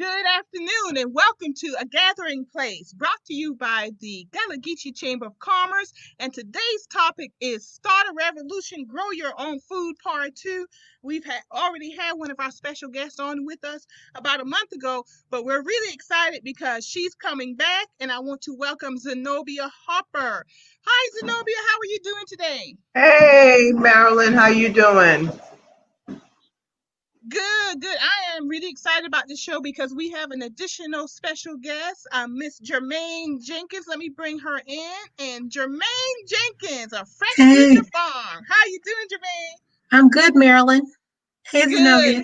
Good afternoon and welcome to A Gathering Place, brought to you by the Gullah Geechee Chamber of Commerce. And today's topic is Start a Revolution, Grow Your Own Food, Part 2. We've already had one of our special guests on with us about a month ago, but we're really excited because she's coming back, and I want to welcome Zenobia Hopper. Hi, Zenobia. How are you doing today? Hey, Marilyn. How you doing? Good. I am really excited about this show because we have an additional special guest, Miss Jermaine Jenkins. Let me bring her in. And Jermaine Jenkins of Fresh Future Farm. How you doing, Jermaine? I'm good, Marilyn. Hey, Zenobia.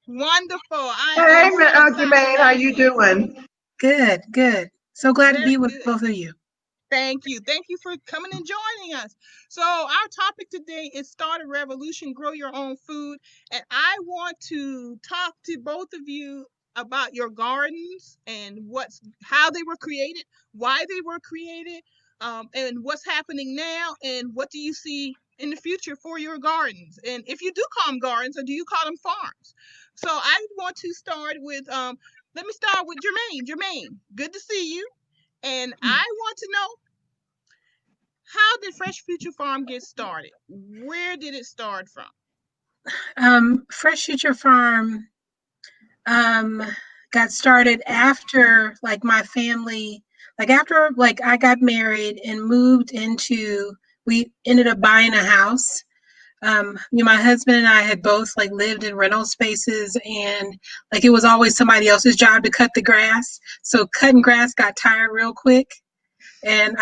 Wonderful. Hey, Jermaine. How you doing? Good. So glad to be with both of you. Thank you for coming and joining us. So our topic today is Start a Revolution, Grow Your Own Food. And I want to talk to both of you about your gardens and how they were created, why they were created, and what's happening now, and what do you see in the future for your gardens? And if you do call them gardens, or do you call them farms? So I want to start with, let me start with Jermaine. Jermaine, good to see you. And I want to know, how did Fresh Future Farm get started? Where did it start from? Fresh Future Farm got started after my family, after I got married and moved into, we ended up buying a house. My husband and I had both lived in rental spaces, and it was always somebody else's job to cut the grass. So cutting grass got tired real quick. And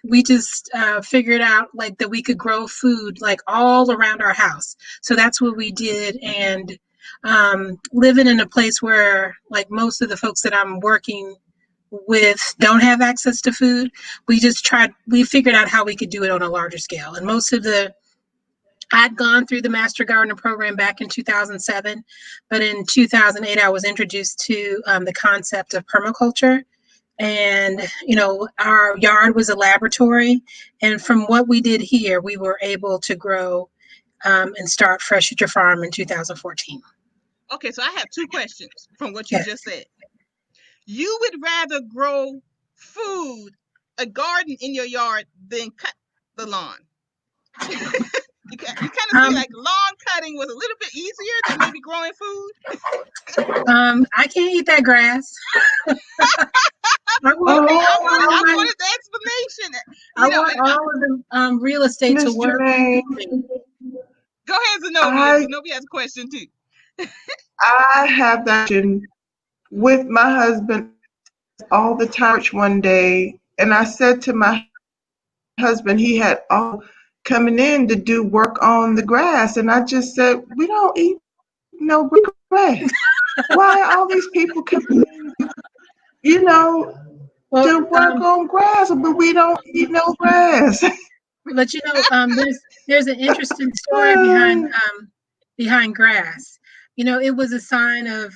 we just figured out that we could grow food all around our house. So that's what we did. And living in a place where most of the folks that I'm working with don't have access to food, we figured out how we could do it on a larger scale. And I'd gone through the Master Gardener program back in 2007, but in 2008, I was introduced to the concept of permaculture. And, our yard was a laboratory. And from what we did here, we were able to grow and start Fresh Future Farm in 2014. Okay, so I have two questions from what you just said. You would rather grow food, a garden in your yard, than cut the lawn. You kind of feel like lawn cutting was a little bit easier than maybe growing food? I can't eat that grass. I wanted the explanation. I want all of the real estate to work. Go ahead, Zenobia. Zenobia has a question too. I have that question with my husband all the time one day, and I said to my husband, he had all coming in to do work on the grass, and I just said, we don't eat no grass. Why are all these people coming in, to work on grass, but we don't eat no grass? But there's an interesting story behind grass. It was a sign of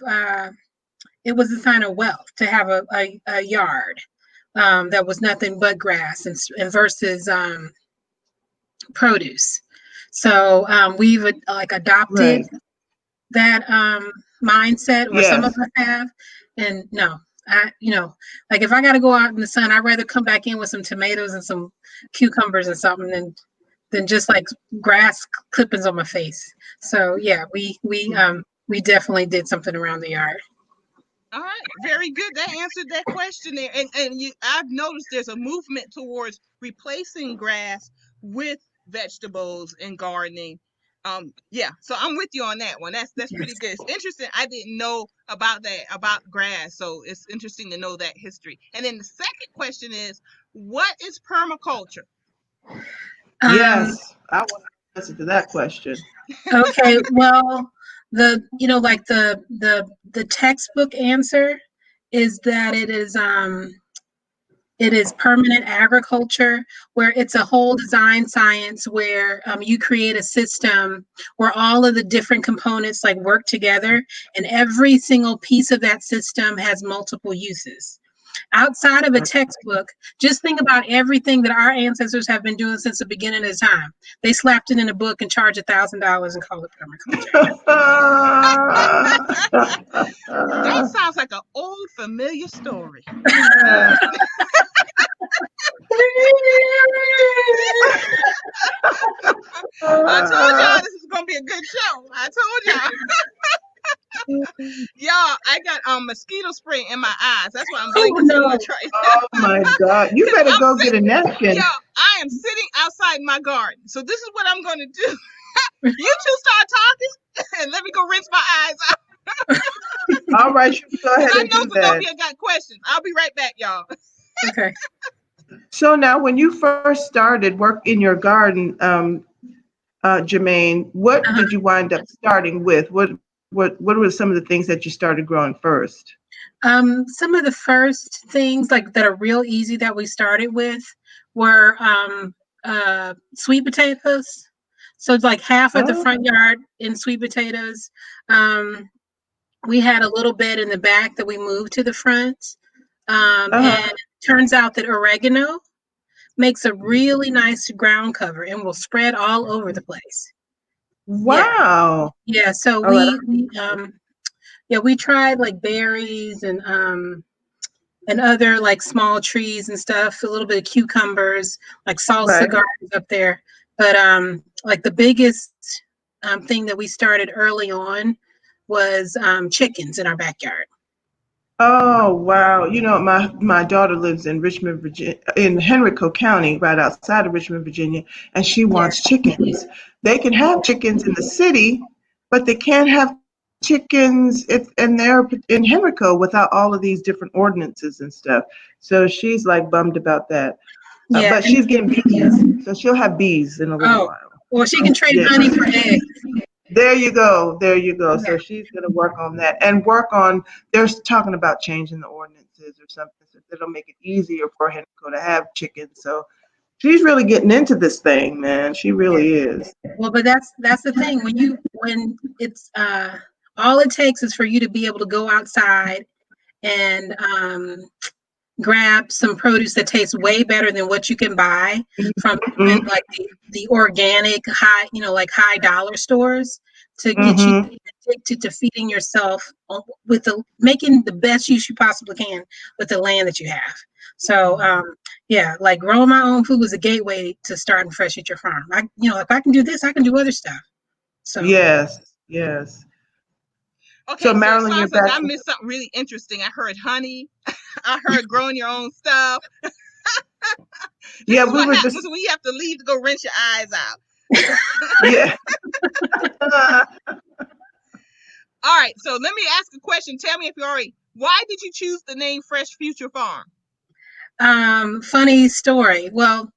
wealth to have a yard that was nothing but grass and versus produce. So we've adopted that mindset, or some of us have. And no, if I got to go out in the sun, I'd rather come back in with some tomatoes and some cucumbers and something than just grass clippings on my face. So yeah, we definitely did something around the yard. All right, very good. That answered that question there. And I've noticed there's a movement towards replacing grass with vegetables and gardening. So I'm with you on that one. That's pretty good. It's interesting. I didn't know about that, about grass. So it's interesting to know that history. And then the second question is, what is permaculture? Yes, I want to answer to that question. Okay, well, the textbook answer is that it is permanent agriculture, where it's a whole design science where you create a system where all of the different components work together, and every single piece of that system has multiple uses. Outside of a textbook, just think about everything that our ancestors have been doing since the beginning of time. They slapped it in a book and charged $1,000 and called it permaculture. That sounds like an old familiar story. I told y'all this is gonna be a good show. I told y'all. Y'all, I got mosquito spray in my eyes. That's why I'm Oh blinking so no. much right now. Oh my God. You Cause better I'm go get sitting, a napkin. y'all. I am sitting outside my garden. So this is what I'm gonna do. You two start talking, and let me go rinse my eyes out. All right, you go Cause ahead I and do know that. Zenobia got questions. I'll be right back, y'all. Okay. So now, when you first started work in your garden, Jermaine, what Uh-huh. did you wind up starting with? What were some of the things that you started growing first? Some of the first things like that are real easy that we started with were sweet potatoes. So it's like half of the Oh, front yard in sweet potatoes. Um, we had a little bed in the back that we moved to the front. And uh-huh. turns out that oregano makes a really nice ground cover and will spread all over the place. Yeah. Wow. Yeah. So All right. we tried like berries and other like small trees and stuff, a little bit of cucumbers, like salsa Right. gardens up there. But like the biggest thing that we started early on was chickens in our backyard. Oh, wow. My daughter lives in Richmond, Virginia, in Henrico County, right outside of Richmond, Virginia, and she Yeah. wants chickens. They can have chickens in the city, but they can't have chickens and they're in Henrico without all of these different ordinances and stuff. So she's like bummed about that. Yeah. But she's getting bees, so she'll have bees in a little Oh, while. well, she can trade Yeah. honey for eggs. There you go. There you go. Yeah. So she's going to work on that and work on, they're talking about changing the ordinances or something so that'll make it easier for Henrico to have chickens. So she's really getting into this thing, man. She Yeah. really is. Well, but that's the thing when it's all it takes is for you to be able to go outside and grab some produce that tastes way better than what you can buy from even Mm-hmm. like the organic high, like high dollar stores to get you Mm-hmm. addicted to feeding yourself with the making the best use you possibly can with the land that you have. So yeah, like growing my own food was a gateway to starting fresh at your farm. If I can do this, I can do other stuff. So Yes. Yes. So Okay, so it Marilyn, you're sounds like back. I missed something really interesting. I heard honey. I heard growing your own stuff. This Yeah, is we what were happens just, when you have to leave to go rinse your eyes out. yeah. All right, so let me ask a question. Tell me if you already. Why did you choose the name Fresh Future Farm? funny story. Well,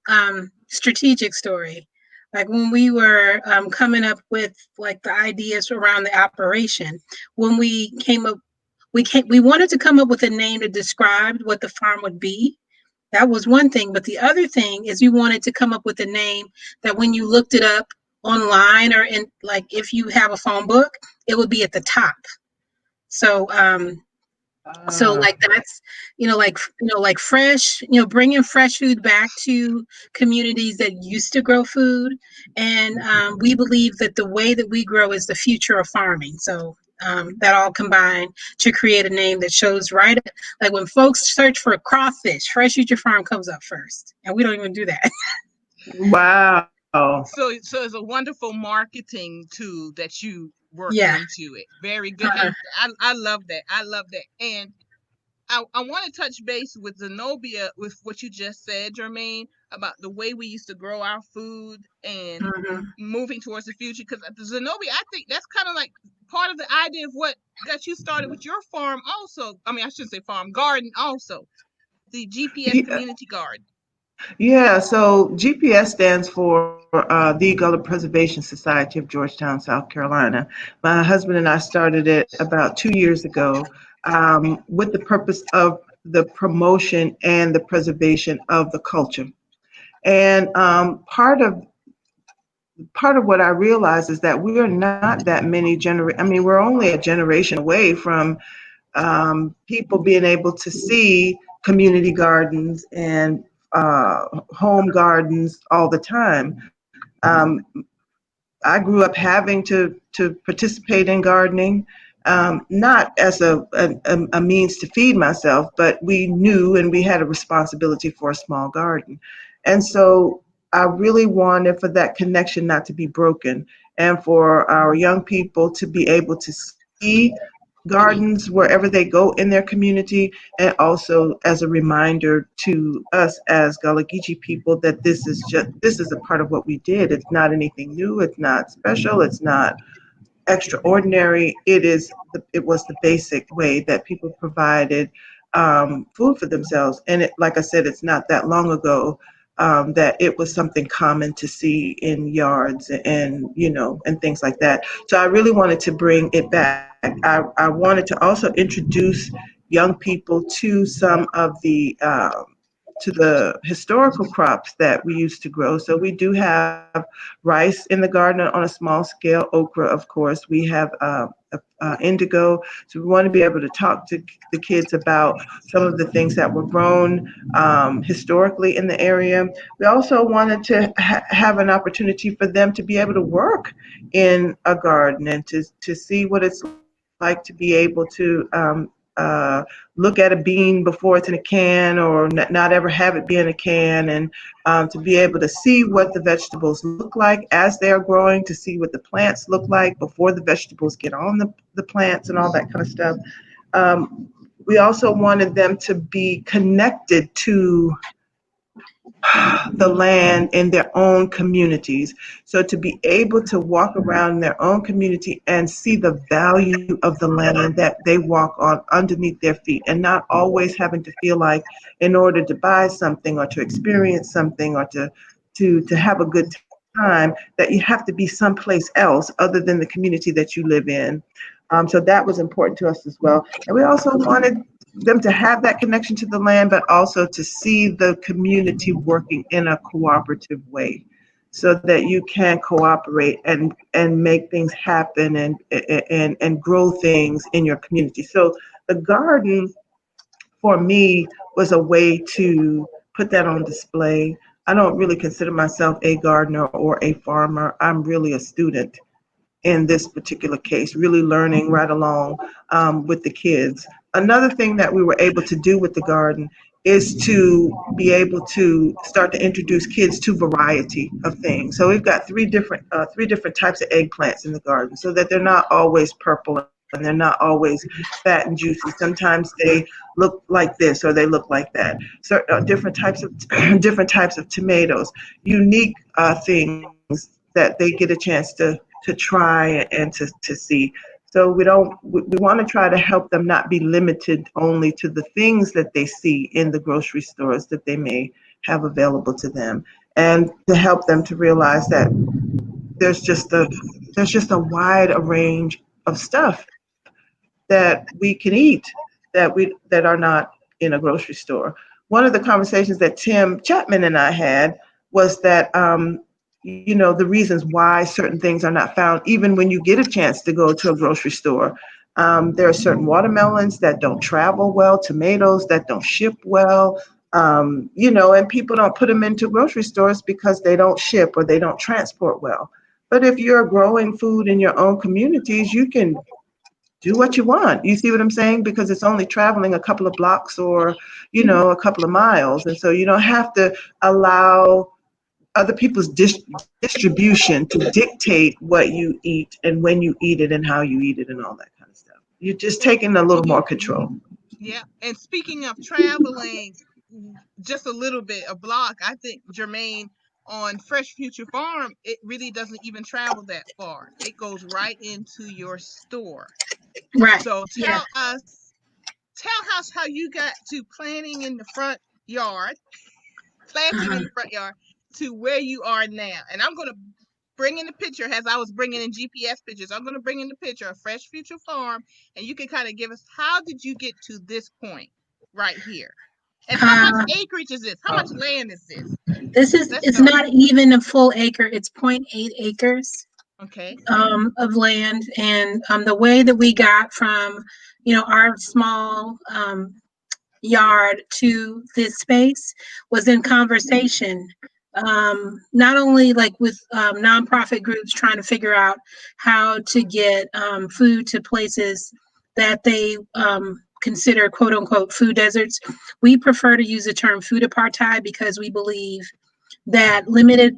strategic story. Like when we were coming up with like the ideas around the operation, when we came up, we wanted to come up with a name that described what the farm would be. That was one thing, but the other thing is we wanted to come up with a name that when you looked it up online or in like if you have a phone book, it would be at the top. So Ah, like that's like fresh, bringing fresh food back to communities that used to grow food, and we believe that the way that we grow is the future of farming. So that all combined to create a name that shows right, like when folks search for crawfish, Fresh Future Farm comes up first, and we don't even do that. wow. So it's a wonderful marketing tool that you worked Yeah. into it. Very good, Uh-huh. and I love that. I love that, and I want to touch base with Zenobia with what you just said, Jermaine, about the way we used to grow our food and Mhm. moving towards the future. Because Zenobia, I think that's kind of like part of the idea of what got you started with your farm, also. I mean, I shouldn't say farm, garden, also. The GPS Yeah, Community Garden. yeah, so GPS stands for the Gullah Preservation Society of Georgetown, South Carolina. My husband and I started it about 2 years ago with the purpose of the promotion and the preservation of the culture. And part of what I realize is that we are not that many I mean, we're only a generation away from people being able to see community gardens and home gardens all the time. Um, I grew up having to participate in gardening. not as a means to feed myself, but we knew and we had a responsibility for a small garden. And so I really wanted for that connection not to be broken and for our young people to be able to see gardens wherever they go in their community, and also as a reminder to us as Gullah Geechee people that this is a part of what we did. It's not anything new. It's not special. It's not extraordinary. It was the basic way that people provided food for themselves. And like I said, it's not that long ago that it was something common to see in yards and and things like that. So I really wanted to bring it back. I wanted to also introduce young people to the historical crops that we used to grow. So we do have rice in the garden on a small scale, okra, of course. We have indigo. So we want to be able to talk to the kids about some of the things that were grown historically in the area. We also wanted to have an opportunity for them to be able to work in a garden and to see what it's like to be able to look at a bean before it's in a can, or not ever have it be in a can, and to be able to see what the vegetables look like as they are growing, to see what the plants look like before the vegetables get on the plants and all that kind of stuff. Um, we also wanted them to be connected to the land in their own communities. So to be able to walk around their own community and see the value of the land that they walk on underneath their feet, and not always having to feel like in order to buy something or to experience something or to have a good time that you have to be someplace else other than the community that you live in. So that was important to us as well. And we also wanted them to have that connection to the land, but also to see the community working in a cooperative way so that you can cooperate and make things happen and grow things in your community. So the garden for me was a way to put that on display. I don't really consider myself a gardener or a farmer. I'm really a student in this particular case, really learning right along with the kids. Another thing that we were able to do with the garden is to be able to start to introduce kids to variety of things. So we've got three different types of eggplants in the garden, so that they're not always purple and they're not always fat and juicy. Sometimes they look like this or they look like that. So different types of different types of tomatoes, unique things that they get a chance to try and to see. So we want to try to help them not be limited only to the things that they see in the grocery stores that they may have available to them, and to help them to realize that there's just a there's just a wide range of stuff that we can eat that are not in a grocery store. One of the conversations that Tim Chapman and I had was that the reasons why certain things are not found, even when you get a chance to go to a grocery store. There are certain watermelons that don't travel well, tomatoes that don't ship well, and people don't put them into grocery stores because they don't ship or they don't transport well. But if you're growing food in your own communities, you can do what you want. You see what I'm saying? Because it's only traveling a couple of blocks or, a couple of miles. And so you don't have to allow other people's distribution to dictate what you eat and when you eat it and how you eat it and all that kind of stuff. You're just And taking a little more control. yeah, and speaking of traveling, just a little bit, a block, I think Jermaine on Fresh Future Farm, it really doesn't even travel that far. It goes right into your store. Right. So Yeah. tell us how you got to yard, planting Uh-huh. in the front yard to where you are now. And I'm going to bring in the picture as I was bringing in GPS pictures. I'm going to bring in the picture of Fresh Future Farm, and you can kind of give us how did you get to this point right here? And how much Uh, acreage is this? How much land is this? Let's it's start. not even a full acre. It's 0.8 acres Okay. of land, and the way that we got from our small yard to this space was in conversation not only like with nonprofit groups trying to figure out how to get food to places that they consider quote unquote food deserts. We prefer to use the term food apartheid because we believe that limited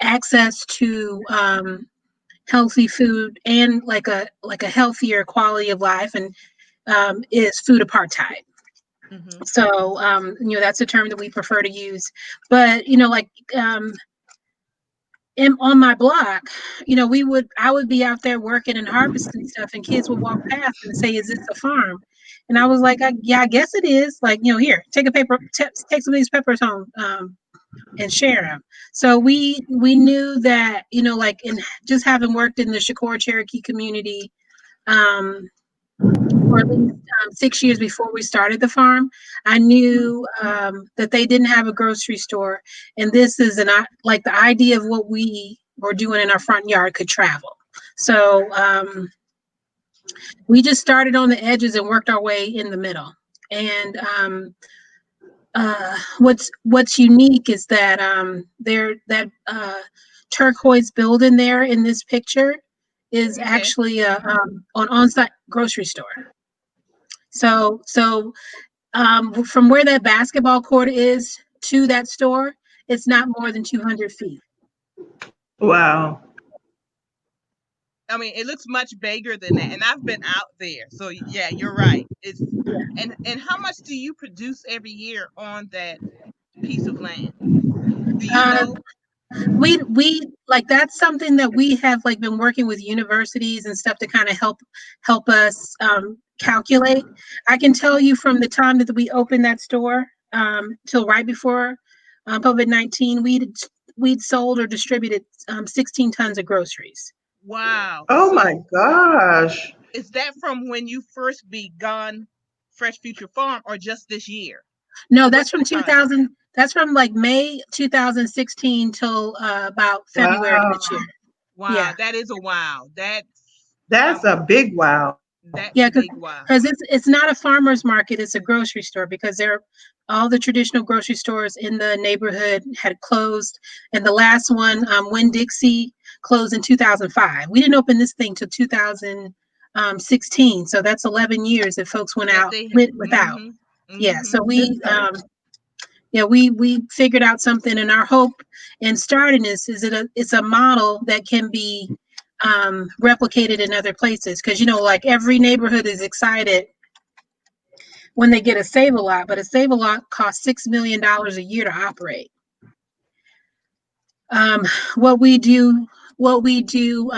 access to healthy food and like a healthier quality of life and is food apartheid. Mm-hmm. So that's a term that we prefer to use. But like on my block, I would be out there working and harvesting stuff, and kids would walk past and say, "Is this a farm?" And I was like, "Yeah, I guess it is." Like, here, take a paper, take some of these peppers home, and share them. So we knew that, like in just having worked in the Shakur Cherokee community, um, for at least 6 years before we started the farm, I knew that they didn't have a grocery store, and this is like the idea of what we were doing in our front yard could travel. So we just started on the edges and worked our way in the middle. And what's unique is that there that turquoise building there in this picture is Okay. actually an on-site grocery store. So from where that basketball court is to that store, it's not more than 200 feet. Wow. I mean, it looks much bigger than that, and I've been out there. So yeah, you're right. It's and how much do you produce every year on that piece of land? Do you Uh, know? we like that's something that we have like been working with universities and stuff to kind of help us calculate. I can tell you from the time that we opened that store till right before COVID-19, we'd sold or distributed 16 tons of groceries. Wow. Oh my So gosh. is that from when you first begun Fresh Future Farm, or just this year? No, that's What's the from time? 2000. That's from like May 2016 till about February of Wow. this year. Wow, Yeah, that is a wow. That's Um a big wow. that's yeah, a big wow. because it's not a farmer's market; it's a grocery store because all the traditional grocery stores in the neighborhood had closed, and the last one, Winn Dixie, closed in 2005. We didn't open this thing till 2016, so that's 11 years that folks went That out they without. mm-hmm. Yeah, Mm-hmm. so Okay. we figured out something, and our hope in starting this is it's a model that can be replicated in other places because like every neighborhood is excited when they get a save a lot, but a save a lot costs $6 million a year to operate. Um, what we do, what we do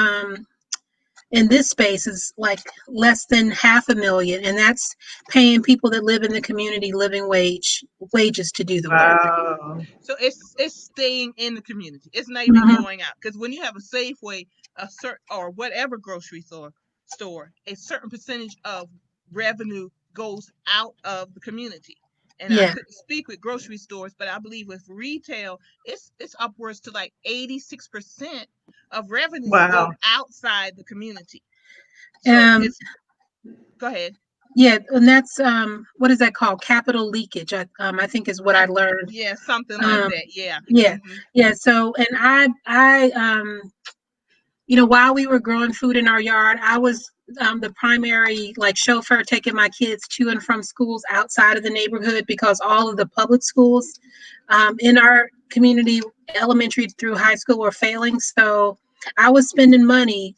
in this space is like less than half a million, and that's paying people that live in the community living wages to do the work. Wow. So it's staying in the community. It's not even Mhm. going out, because when you have a Safeway, a certain or whatever grocery store, a certain percentage of revenue goes out of the community. And I Yeah. couldn't speak with grocery stores, but I believe with retail, it's upwards to like 86% of revenues go Wow. outside the community. So Um, it's go ahead. Yeah, and that's what is that called? Capital leakage. I think is what I I learned. Yeah, something like Um, that. Yeah. yeah, Hmm. yeah. So, and I while we were growing food in our yard, I was the primary like chauffeur taking my kids to and from schools outside of the neighborhood because all of the public schools in our community, elementary through high school, were failing. So I was spending money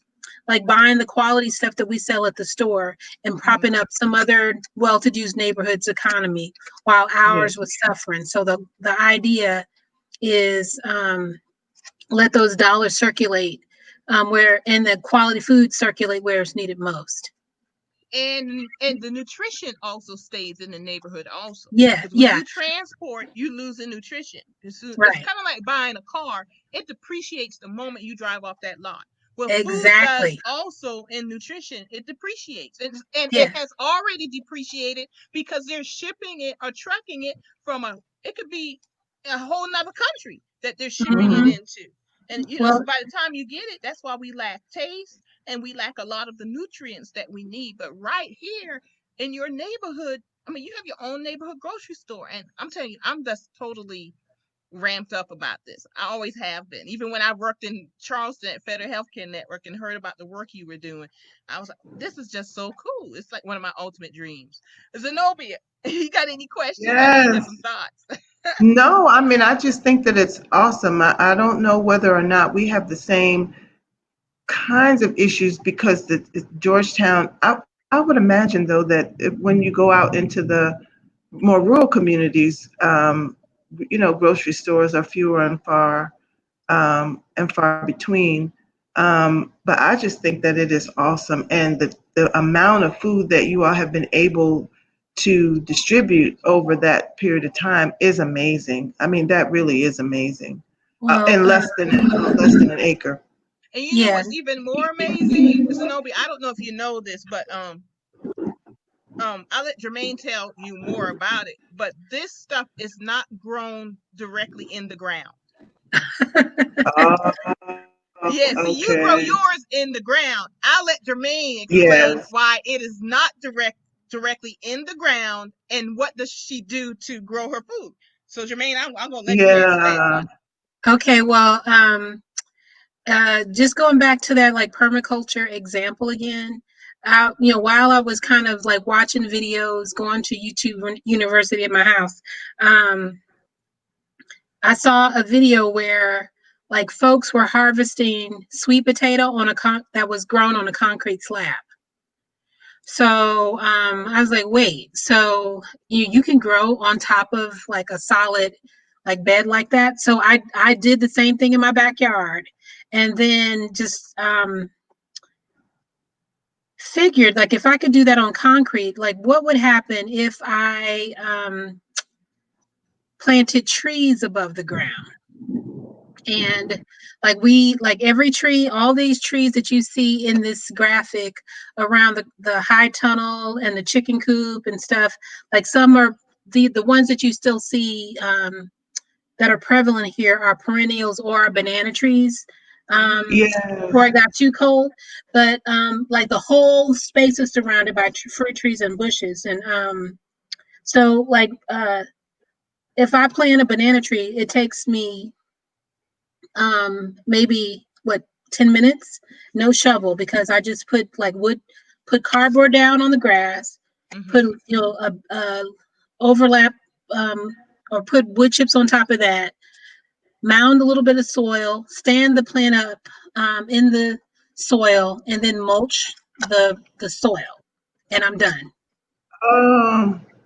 like buying the quality stuff that we sell at the store and Hmm. propping up some other well-to-do neighborhoods economy while Yeah. ours was suffering. So the idea is let those dollars circulate where and the quality food circulate where it's needed most. And the nutrition also stays in the neighborhood also, Yeah, because when yeah, you transport, you lose in nutrition. It's right. kind of like buying a car. It depreciates the moment you drive off that lot. Well, food does Exactly. also in nutrition. It depreciates, and it Yeah. has already depreciated because they're shipping it or trucking it from it could be a whole nother country that they're shipping it Hmm. into. And so Well, by the time you get it, that's why we lack taste and we lack a lot of the nutrients that we need. But right here in your neighborhood, I mean, you have your own neighborhood grocery store, and I'm telling you, I'm just totally ramped up about this. I always have been. Even when I worked in Charleston at Federal Healthcare Network and heard about the work you were doing, I was like, this is just so cool. It's like one of my ultimate dreams. Zenobia, you got any questions? I know you got Yes. some thoughts. No, I mean, I just think that it's awesome. I don't know whether or not we have the same kinds of issues because Georgetown, I would imagine though that when you go out into the more rural communities, grocery stores are fewer and far between. But I just think that it is awesome, and the amount of food that you all have been able to distribute over that period of time is amazing. I mean, that really is amazing. Well, In less than an acre. And you know yeah. what's even more amazing, Zenobia? I don't know if you know this, but I'll let Jermaine tell you more about it. But this stuff is not grown directly in the ground. Oh, Yeah, see, you grow okay. yours in the ground. I'll let Jermaine explain Yes. why it is not directly in the ground, and what does she do to grow her food. So Jermaine, I'm gonna let you answer that Yeah. one. Okay, well, just going back to that like permaculture example again, while I was kind of like watching videos, going to YouTube University at my house, I saw a video where like folks were harvesting sweet potato that was grown on a concrete slab. So I was like, wait, so you can grow on top of like a solid like bed like that. So I did the same thing in my backyard, and then just figured like if I could do that on concrete, like what would happen if I planted trees above the ground. And like every tree, all these trees that you see in this graphic around the high tunnel and the chicken coop and stuff, like some are the ones that you still see that are prevalent here are perennials or banana trees. Mm-hmm. Yes. Before it got too cold, but like the whole space is surrounded by fruit trees and bushes, and so like if I plant a banana tree, it takes me maybe what 10 minutes, no shovel, because I just put like wood, put cardboard down on the grass, put Mm-hmm. a overlap or put wood chips on top of that, mound a little bit of soil, stand the plant up in the soil, and then mulch the soil, and I'm done.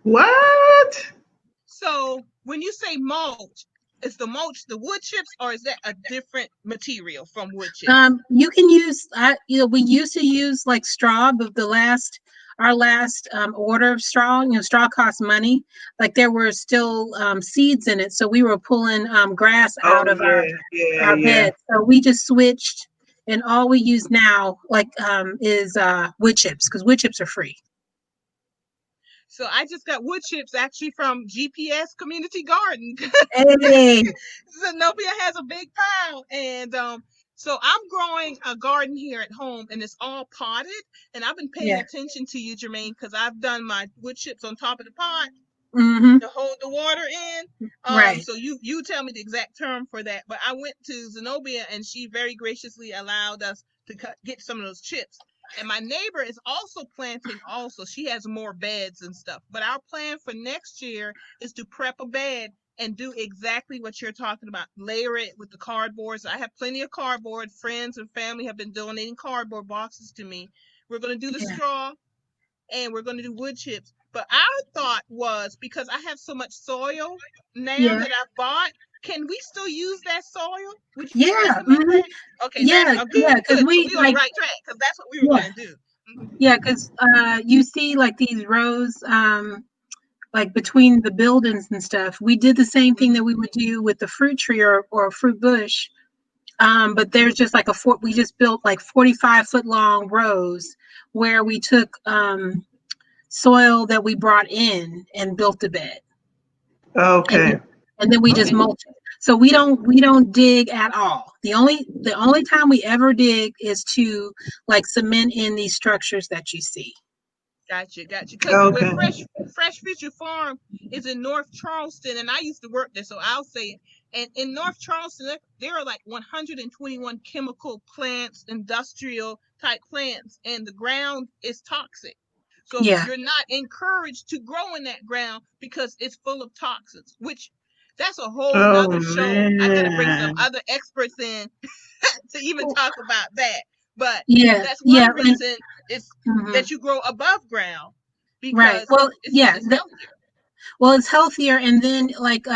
What? So when you say mulch, is the mulch the wood chips, or is that a different material from wood chips? You can use, we used to use like straw, but our last order of straw, straw costs money. Like there were still seeds in it, so we were pulling grass out Oh of yeah, yeah, our yeah. bed. So we just switched, and all we use now, like, is wood chips, because wood chips are free. So I just got wood chips actually from GPS Community Garden. Hey, Zenobia has a big pile, and so I'm growing a garden here at home, and it's all potted. And I've been paying yeah, attention to you, Jermaine, because I've done my wood chips on top of the pot mm-hmm, to hold the water in. right, So you tell me the exact term for that. But I went to Zenobia, and she very graciously allowed us to get some of those chips. And my neighbor is also planting. Also, she has more beds and stuff. But our plan for next year is to prep a bed and do exactly what you're talking about. Layer it with the cardboard. So I have plenty of cardboard. Friends and family have been donating cardboard boxes to me. We're going to do the yeah, straw, and we're going to do wood chips. But our thought was, because I have so much soil now yeah, that I've bought, can we still use that soil? Would you yeah, recommend mm-hmm, that? Okay, yeah, yeah, good, because good. So we we're on the like, right track, because that's what we were yeah, going to do. Mhm. yeah, because you see like these rows, like between the buildings and stuff. We did the same thing that Mhm. we would do with the fruit tree or a fruit bush. But there's just like we just built like 45-foot long rows where we took soil that we brought in and built the bed. And Okay. and then we just Okay. mulch it. So we don't dig at all. The only time we ever dig is to like cement in these structures that you see. Gotcha. Because where Okay. Fresh Future Farm is in North Charleston, and I used to work there, so I'll say it. And in North Charleston, there are like 121 chemical plants, industrial type plants, and the ground is toxic. So Yeah. you're not encouraged to grow in that ground because it's full of toxins, which that's a whole Oh nother show. I got to bring some man. other experts in to even talk about that. But Yeah. that's Yeah. one reason it's Mhm. that you grow above ground Right. because Well, yeah. it's healthier. Well, it's healthier. And then like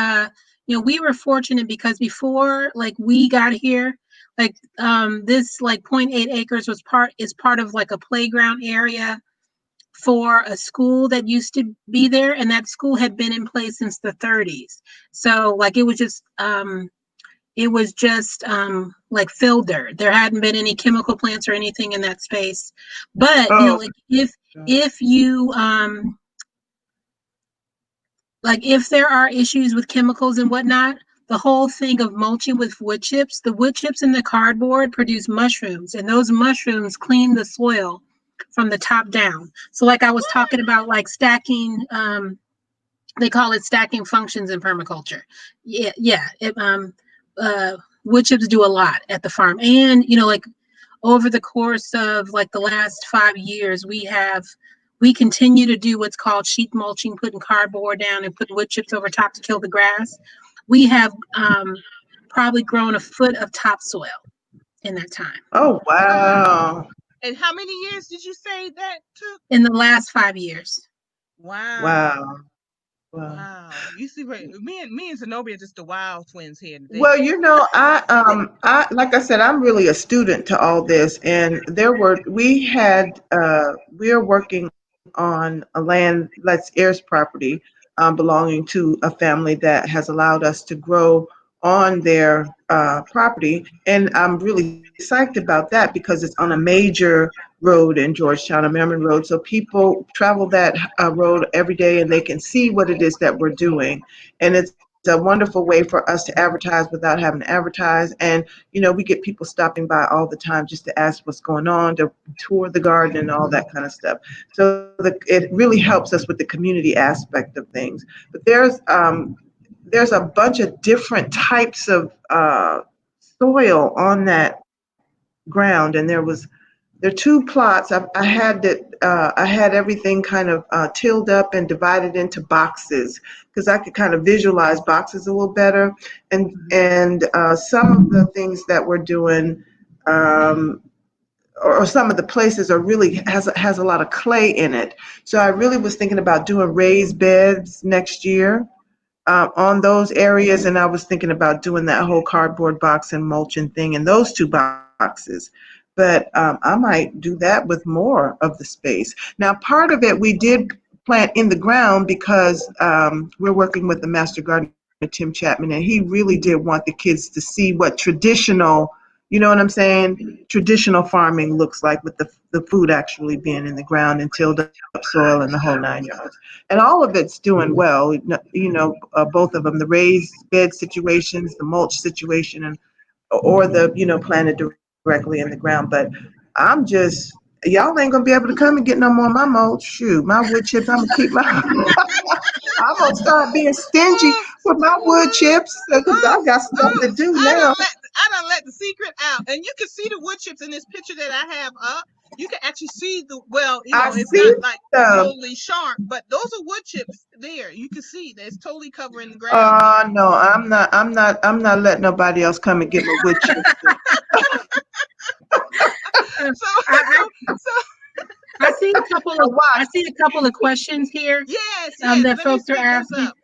we were fortunate because before like we got here, like this like zero point 0.8 acres is part of like a playground area for a school that used to be there, and that school had been in place since the 30s. So like it was just like filled dirt. There hadn't been any chemical plants or anything in that space. But Oh. like if you like if there are issues with chemicals and whatnot, the whole thing of mulching with wood chips, the wood chips in the cardboard produce mushrooms, and those mushrooms clean the soil from the top down. So like I was talking about like stacking, they call it stacking functions in permaculture. Yeah. Uh, Wood chips do a lot at the farm. And, like over the course of like the last 5 years, we continue to do what's called sheet mulching, putting cardboard down and putting wood chips over top to kill the grass. We have probably grown a foot of topsoil in that time, Oh Wow. wow. And how many years did you say that took? in the last 5 years. Wow. Wow. Wow. Wow. You see, me and Zenobia are just the wild twins here Well, today. I like I said, I'm really a student to all this, and we are working on a land that's heirs property, belonging to a family that has allowed us to grow on their property, and I'm really psyched about that because it's on a major road in Georgetown, a Merriman Road, so people travel that road every day, and they can see what it is that we're doing, and it's a wonderful way for us to advertise without having to advertise. And, we get people stopping by all the time just to ask what's going on, to tour the garden and all that kind of stuff. So it really helps us with the community aspect of things. But there's a bunch of different types of soil on that ground, and there are two plots. I had everything kind of tilled up and divided into boxes because I could kind of visualize boxes a little better. And some of the things that we're doing, um, or some of the places are really has a lot of clay in it. So I really was thinking about doing raised beds next year on those areas, and I was thinking about doing that whole cardboard box and mulching thing in those two boxes. But I might do that with more of the space. Now, part of it we did plant in the ground because we're working with the master gardener Tim Chapman, and he really did want the kids to see what traditional, you know what I'm saying, traditional farming looks like with the food actually being in the ground and tilled up soil and the whole 9 yards. And all of it's doing well. Both of them, the raised bed situations, the mulch situation, and or the planted directly in the ground. But I'm just y'all ain't gonna be able to come and get no more of my mulch. Shoot, my wood chips. I'm gonna keep my. I'm gonna start being stingy Oh, with my wood chips because I oh, got stuff oh! to do now. I don't let the secret out, and you can see the wood chips in this picture that I have up. You can actually see I it's see not like them. totally sharp, but those are wood chips there. You can see that it's totally covering the ground. No, I'm not. I'm not letting nobody else come and get my wood chips. Uh, So, I, so, so, I see a couple of questions here yes. that Let me folks are bring those asking. up.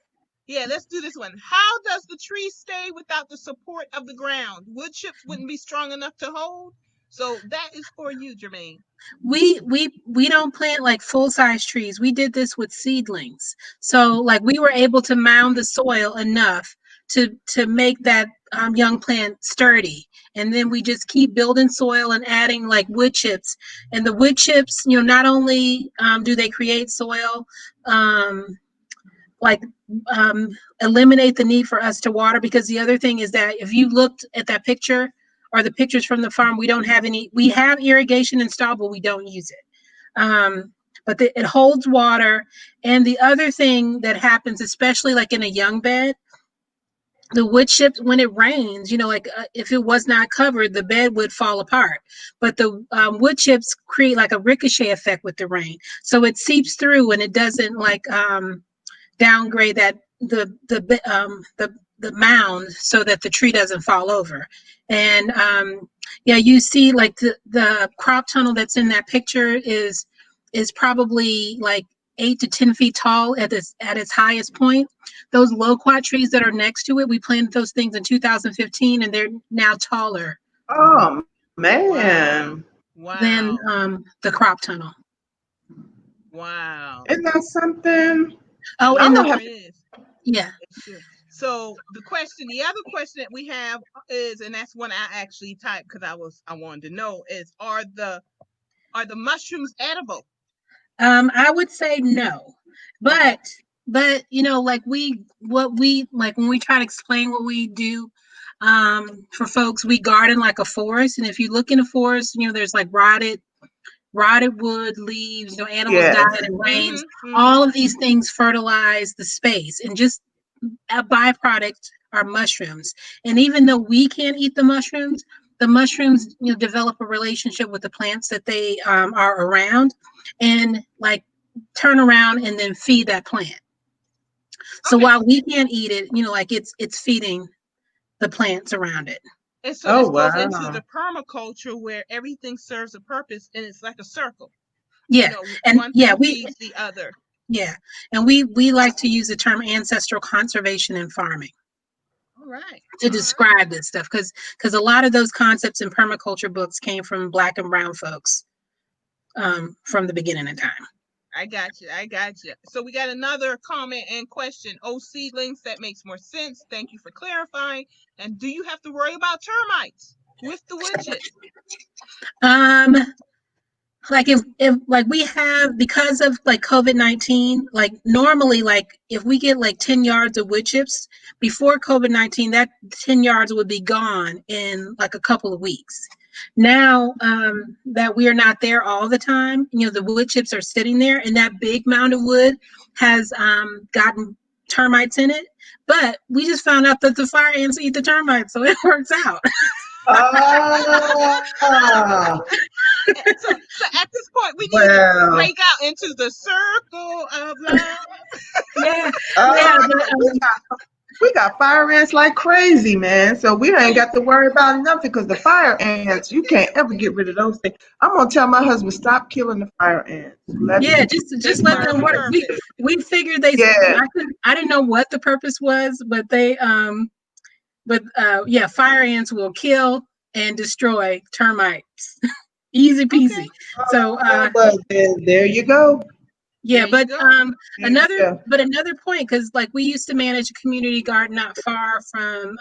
Yeah, let's do this one. How does the tree stay without the support of the ground? Wood chips wouldn't be strong enough to hold. So that is for you, Jermaine. We don't plant like full size trees. We did this with seedlings. So like we were able to mound the soil enough to make that young plant sturdy, and then we just keep building soil and adding like wood chips. And the wood chips, not only do they create soil, um, like um, eliminate the need for us to water, because the other thing is that if you looked at that picture or the pictures from the farm, we don't have any. We have irrigation installed, but we don't use it. um, but it holds water. And the other thing that happens, especially like in a young bed, the wood chips, when it rains, like if it was not covered, the bed would fall apart. But the wood chips create like a ricochet effect with the rain, so it seeps through and it doesn't like downgrade that the mound so that the tree doesn't fall over. And yeah, you see like the crop tunnel that's in that picture is probably like 8 to 10 feet tall at its highest point. Those loquat trees that are next to it, we planted those things in 2015, and they're now taller Oh Wow. man. than Wow. the crop tunnel. Wow. Isn't that something? Oh, I'm and gonna Sure have is. yeah. It sure. So the other question that we have is, and that's one I actually typed because I wanted to know is, are the mushrooms edible? I would say no, Okay. but like what we like when we try to explain what we do, for folks, we garden like a forest, and if you look in a forest, there's like rotted wood, leaves, animals die yes. and it rains. Mhm. Mhm. All of these things fertilize the space, and just a byproduct are mushrooms. And even though we can't eat the mushrooms, develop a relationship with the plants that they are around, and like turn around and then feed that plant. So Okay. while we can't eat it, like it's feeding the plants around it. And so Oh this goes into wow. the permaculture where everything serves a purpose and it's like a circle. Yeah, and One thing feeds the other. yeah, and we like to use the term ancestral conservation in farming All right. to All right. describe this stuff, because a lot of those concepts in permaculture books came from Black and brown folks, from the beginning of time. I got you. I got you. So we got another comment and question. Oh, seedlings, that makes more sense. Thank you for clarifying. And do you have to worry about termites with the wood chips? Um, like if like we have, because of like COVID-19, like normally, like if we get like 10 yards of wood chips before COVID-19, that 10 yards would be gone in like a couple of weeks. Now that we are not there all the time, the wood chips are sitting there, and that big mound of wood has gotten termites in it. But we just found out that the fire ants eat the termites, so it works out. Ah, So at this point, we need to well. break out into the circle of love. Yeah, yeah. Uh, But, we got fire ants like crazy, man. So we ain't got to worry about nothing because the fire ants, you can't ever get rid of those things. I'm gonna tell my husband stop killing the fire ants. Let yeah, them. They just let serve them a work. We purpose. we figured they. Yeah. I didn't know what the purpose was, but yeah, fire ants will kill and destroy termites. Easy Okay. peasy. So Well, then, there you go. yeah, There you but go. There you go. another point, because like we used to manage a community garden not far from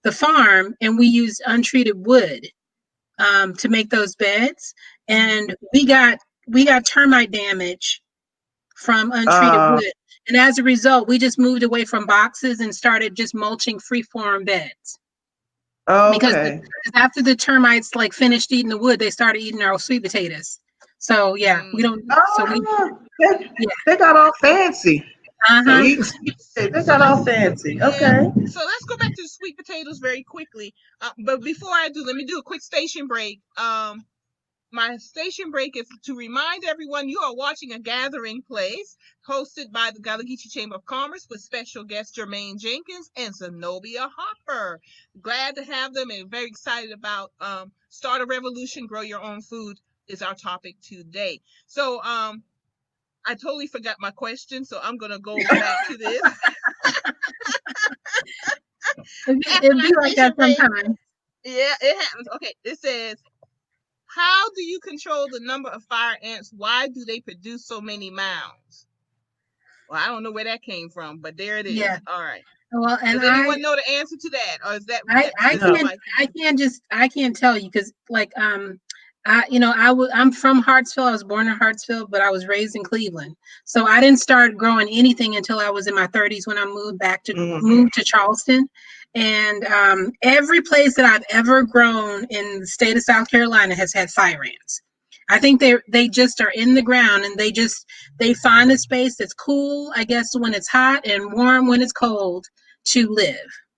the farm, and we used untreated wood to make those beds, Mhm. and we got termite damage from untreated Uh, wood. And as a result, we just moved away from boxes and started just mulching freeform beds. Because okay. after the termites like finished eating the wood, they started eating our sweet potatoes. So yeah, we Mm. don't. So we Oh, they, yeah. they got all fancy. Uh They huh. eat. They So got all let's fancy. Yeah. Okay. So let's go back to the sweet potatoes very quickly. But before I do, let me do a quick station break. My station break is to remind everyone you are watching A Gathering Place, hosted by the Gullah Chamber of Commerce with special guest Jermaine Jenkins and Zenobia Hopper. Glad to have them and very excited about Start a Revolution, Grow Your Own Food is our topic today. So I totally forgot my question, so I'm gonna go back to this after It'd my be like station that break. sometimes. Yeah, it happens. Okay, it says, how do you control the number of fire ants? Why do they produce so many mounds? Well, I don't know where that came from, but there it is. Yeah. All right. Well, and Does anyone know the answer to that, or is that I I just No. can't somebody? I can't tell you, because like I'm from Hartsville. I was born in Hartsville, but I was raised in Cleveland. So I didn't start growing anything until I was in my 30s, when I Mm-hmm. moved to Charleston. And every place that I've ever grown in the state of South Carolina has had fire ants. I think they just are in the ground, and they find a space that's cool, I guess, when it's hot, and warm when it's cold, to live.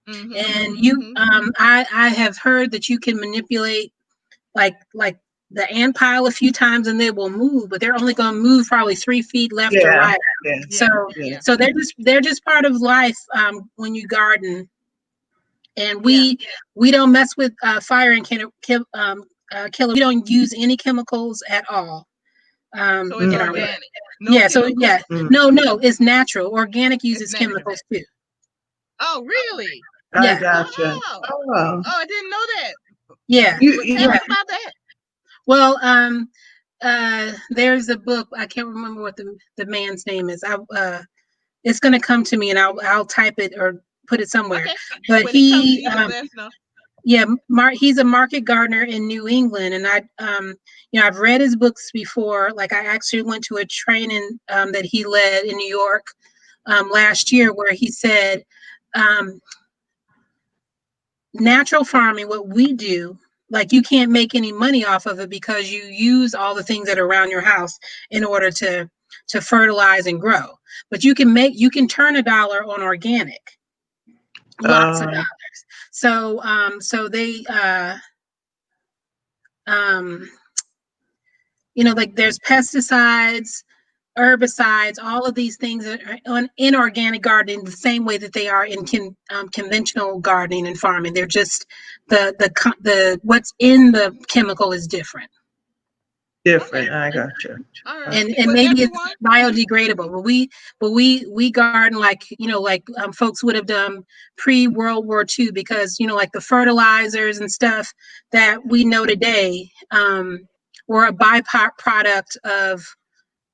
Mm-hmm. And Mm-hmm. I have heard that you can manipulate like the ant pile a few times and they will move, but they're only going to move probably 3 feet left or Yeah, right. yeah, So Yeah. yeah. Yeah. they're just part of life when you garden. And Yeah. we don't mess with fire and killer. We don't use any chemicals at all So it's in our Mm, organic. No yeah. So chemicals. yeah, mm. no, it's natural. Organic It's uses natural. chemicals too. Oh, really? I Yeah, gotcha. Oh. Oh, Oh, I didn't know that. yeah, Tell you yeah. us about that. Well, there's a book. I can't remember what the man's name is. It's gonna come to me, and I'll type it or put it somewhere. Okay. But When it comes to he, you, just let us know. yeah, he's a market gardener in New England, and I've read his books before. Like I actually went to a training that he led in New York last year, where he said, um, natural farming, what we do, like you can't make any money off of it because you use all the things that are around your house in order to fertilize and grow. But you can turn a dollar on organic, lots of uh, dollars. So they um like there's pesticides, herbicides, all of these things that are in organic gardening the same way that they are in conventional gardening and farming. They're just the what's in the chemical is different, Okay. different. I gotcha. All Uh, right. and Well, maybe it's everyone. biodegradable. But we garden like folks would have done pre-World War II, because like the fertilizers and stuff that we know today were a byproduct of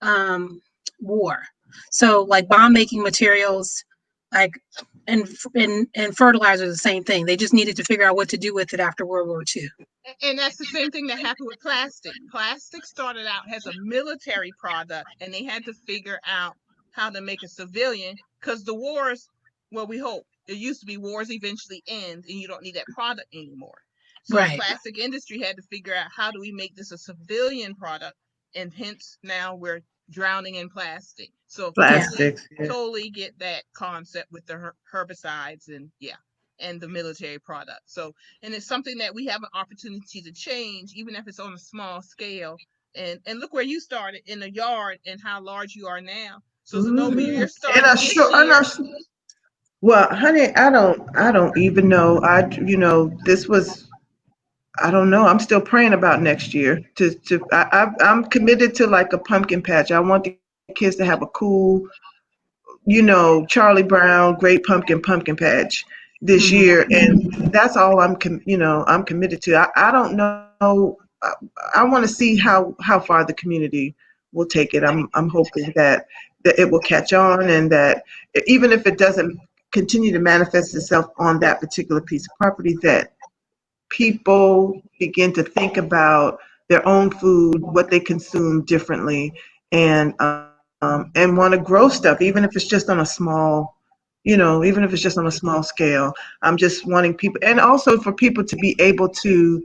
um, war. So like bomb making materials, like and fertilizer is the same thing. They just needed to figure out what to do with it after World War II. And that's the same thing that happened with plastic. Plastic started out as a military product, and they had to figure out how to make a civilian, because the wars, well, we hope it used to be wars eventually end, and you don't need that product anymore. So Right. plastic industry had to figure out how do we make this a civilian product, and hence now we're drowning in plastic. So Yeah. totally, plastics. Yeah. totally get that concept with the herbicides and yeah, and the military product. So and it's something that we have an opportunity to change, even if it's on a small scale. And look where you started in the yard and how large you are now. So Zenobia, Mhm. you're And I starting this sure, and year. well, honey, I don't even know. This was, I don't know. I'm still praying about next year. I'm committed to like a pumpkin patch. I want the kids to have a cool, Charlie Brown, Great Pumpkin Patch this Mhm. year, and that's all I'm committed to. I don't know. I want to see how far the community will take it. I'm hoping that it will catch on, and that even if it doesn't continue to manifest itself on that particular piece of property, that people begin to think about their own food, what they consume differently, and want to grow stuff, even if it's just on a even if it's just on a small scale. I'm just wanting people, and also for people to be able to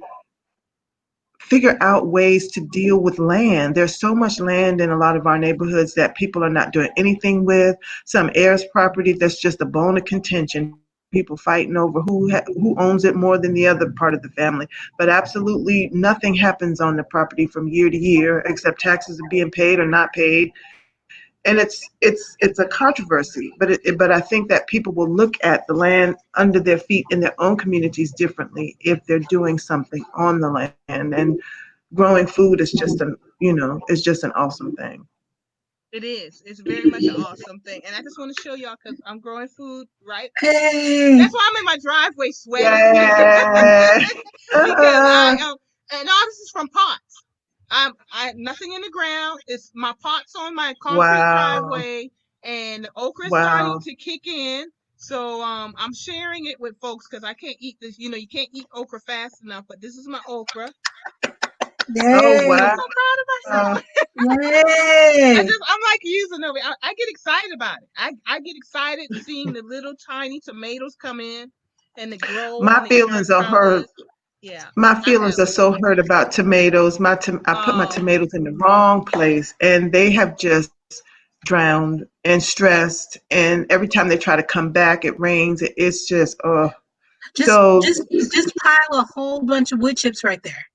figure out ways to deal with land. There's so much land in a lot of our neighborhoods that people are not doing anything with. Some heirs property that's just a bone of contention. People fighting over who owns it more than the other part of the family. But absolutely nothing happens on the property from year to year except taxes are being paid or not paid. And it's a controversy. But I think that people will look at the land under their feet in their own communities differently if they're doing something on the land. And growing food is just an awesome thing. It is. It's very much an awesome thing. And I just want to show y'all because I'm growing food, right? Hey. That's why I'm in my driveway sweating. Yeah. Because I Uh, and all this is from pots. I nothing in the ground. It's my pots on my concrete wow. driveway, and the okra is starting Wow. to kick in. So I'm sharing it with folks because I can't eat this. You can't eat okra fast enough. But this is my okra. Oh I'm Yay. wow. so proud of myself. Yay. I'm like using it. I get excited about it. I get excited seeing the little tiny tomatoes come in and they grow My and they start feelings are hurt. sprouting. Yeah, My I feelings have. are so hurt about tomatoes. I put my Oh, tomatoes in the wrong place, and they have just drowned and stressed. And every time they try to come back, it rains. It's just Just so. just just pile a whole bunch of wood chips right there.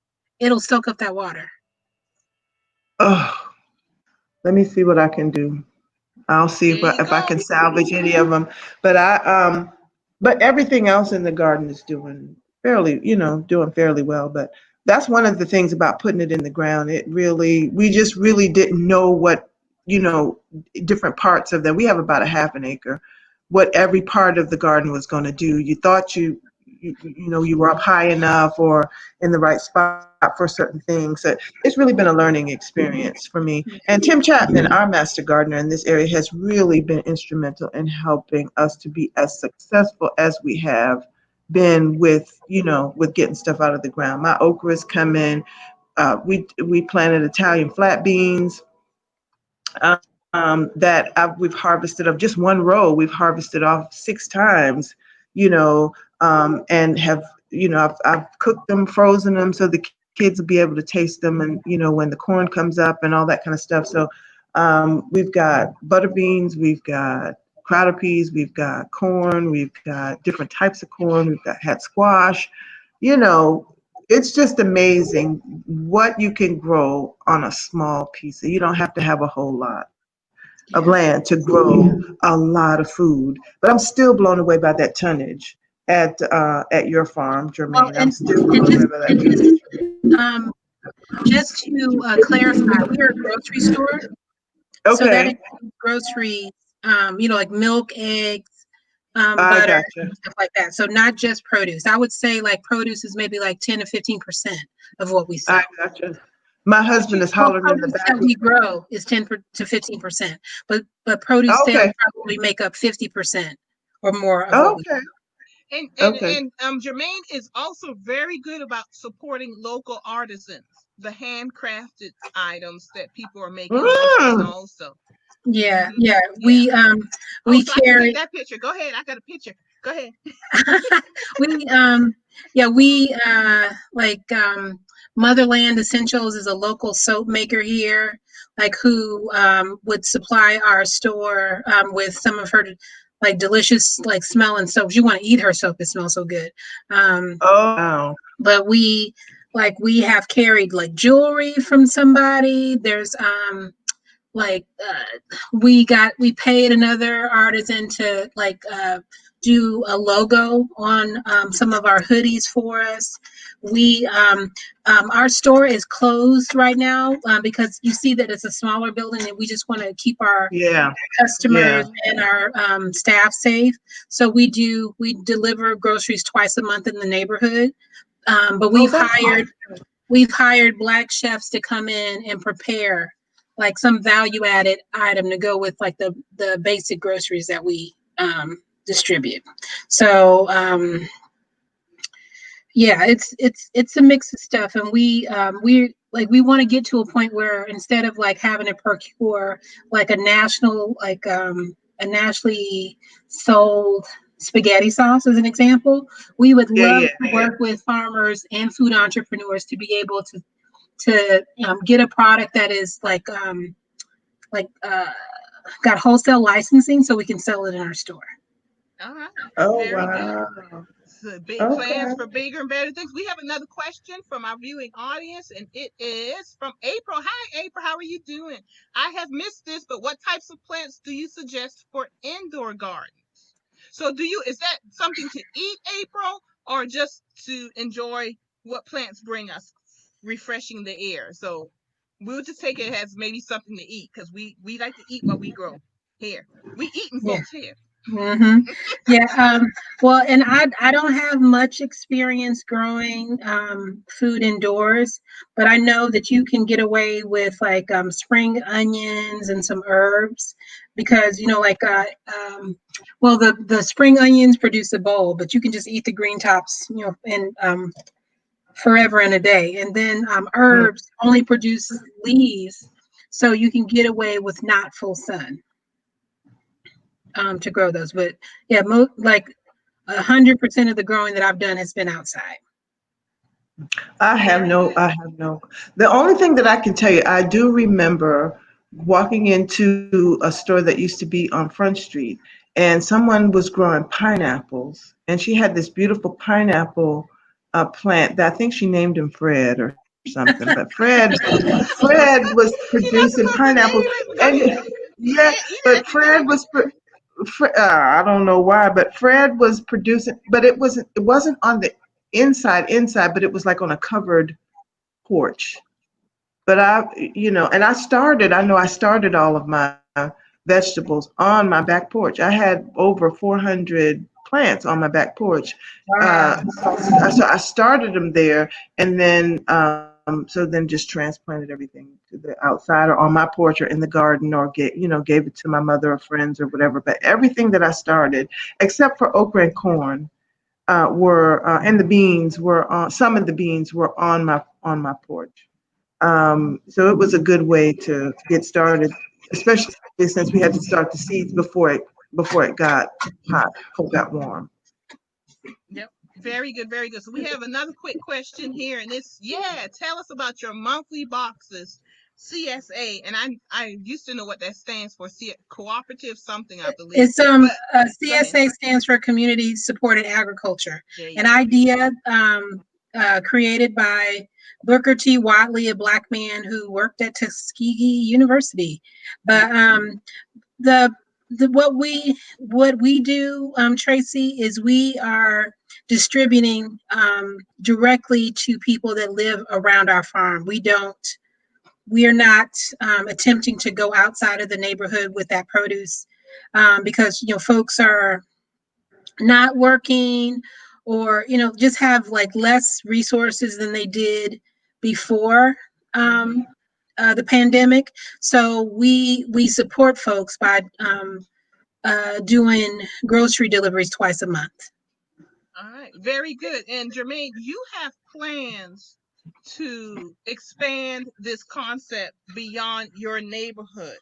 It'll soak up that water. Oh, let me see what I can do. I'll see there you if I go. can salvage any of them. But but everything else in the garden is doing doing fairly well. But that's one of the things about putting it in the ground. We just really didn't know what, you know, different parts of that. We have about a half an acre, what every part of the garden was going to do. You thought you were up high enough or in the right spot for certain things. So it's really been a learning experience for me. And Tim Chapman, our master gardener in this area, has really been instrumental in helping us to be as successful as we have been with getting stuff out of the ground. My okras come in. We planted Italian flat beans we've harvested of just one row. We've harvested off 6 times, you know, and have I've cooked them, frozen them, so the kids will be able to taste them, and when the corn comes up and all that kind of stuff. So we've got butter beans, we've got crowder peas, we've got corn, we've got different types of corn, we've got had squash. You know, it's just amazing what you can grow on a small piece. You don't have to have a whole lot of Yeah. land to grow a lot of food. But I'm still blown away by that tonnage at your farm, Well, Jermaine. I'm still and blown away just by that and tonnage. just to clarify, we are a grocery store, so that Okay, includes groceries, like milk, eggs, I butter, gotcha. and stuff like that. So not just produce. I would say like produce is maybe like 10 to 15% of what we I sell. gotcha. My But husband you, is Well, hollering in the produce back. that we grow is 10 to 15%, but produce sales Okay, probably make up 50% or more of what we. okay, okay. and Jermaine is also very good about supporting local artisans, the handcrafted items that people are making locally Mm. also. Yeah, Hmm. yeah. Yeah. Oh, We so I can take carry that picture. Go ahead. I got a picture. Go ahead. we yeah, we like Motherland Essentials is a local soap maker here, like who would supply our store with some of her like delicious like smelling soaps. You want to eat her soap, it smells so good. Um, Oh, wow. but we have carried like jewelry from somebody. There's like we paid another artisan to like do a logo on some of our hoodies for us. We Our store is closed right now because you see that it's a smaller building and we just want to keep our Yeah, yeah. customers and our staff safe. So we deliver groceries twice a month in the neighborhood. But Oh, that's nice. we've hired black chefs to come in and prepare like some value added item to go with like the basic groceries that we distribute. So yeah, it's a mix of stuff, and we want to get to a point where instead of like having to procure like a nationally sold spaghetti sauce as an example, we would Yeah, love yeah, to yeah. work with farmers and food entrepreneurs to be able to get a product that is like got wholesale licensing so we can sell it in our store. All right. Oh, Very good. wow. So big plans Okay. for bigger and better things. We have another question from our viewing audience, and it is from April. Hi, April. How are you doing? I have missed this, but what types of plants do you suggest for indoor gardens? So, is that something to eat, April, or just to enjoy what plants bring us, refreshing the air? So, we'll just take it as maybe something to eat because we like to eat what we grow here. We eating Yeah. folks here. Mm-hmm. Yeah. Well, and I don't have much experience growing food indoors, but I know that you can get away with like spring onions and some herbs because the spring onions produce a bulb, but you can just eat the green tops, and forever and a day. And then Mm. herbs only produce leaves, so you can get away with not full sun to grow those. But yeah, like 100% of the growing that I've done has been outside. Very good. I have no. The only thing that I can tell you, I do remember walking into a store that used to be on Front Street, and someone was growing pineapples, and she had this beautiful pineapple plant that I think she named him Fred or something. But Fred was You're not producing supposed to pineapples, name it. Go and ahead. yeah, Yeah, but you can name it. I don't know why, but Fred was producing, but it wasn't on the inside, but it was like on a covered porch. But I know I started all of my vegetables on my back porch. I had over 400 plants on my back porch. Wow. So I started them there, and then so then just transplanted everything to the outside or on my porch or in the garden, or gave it to my mother or friends or whatever. But everything that I started, except for okra and corn, were and the beans were on. Some of the beans were on my porch. So it was a good way to get started, especially since we had to start the seeds before it got hot, before it got warm. Yep. Very good, very good. So we have another quick question here, and it's yeah. Tell us about your monthly boxes, CSA, and I used to know what that stands for. Cooperative something, I believe. It's But go ahead. CSA stands for Community Supported Agriculture, There you an go. idea created by Booker T. Watley, a Black man who worked at Tuskegee University. But the what we do, Tracy, is we are distributing directly to people that live around our farm. We are not attempting to go outside of the neighborhood with that produce, because folks are not working, or just have like less resources than they did before Mm-hmm. the pandemic. So we support folks by doing grocery deliveries twice a month. All right, very good. And Jermaine, you have plans to expand this concept beyond your neighborhood.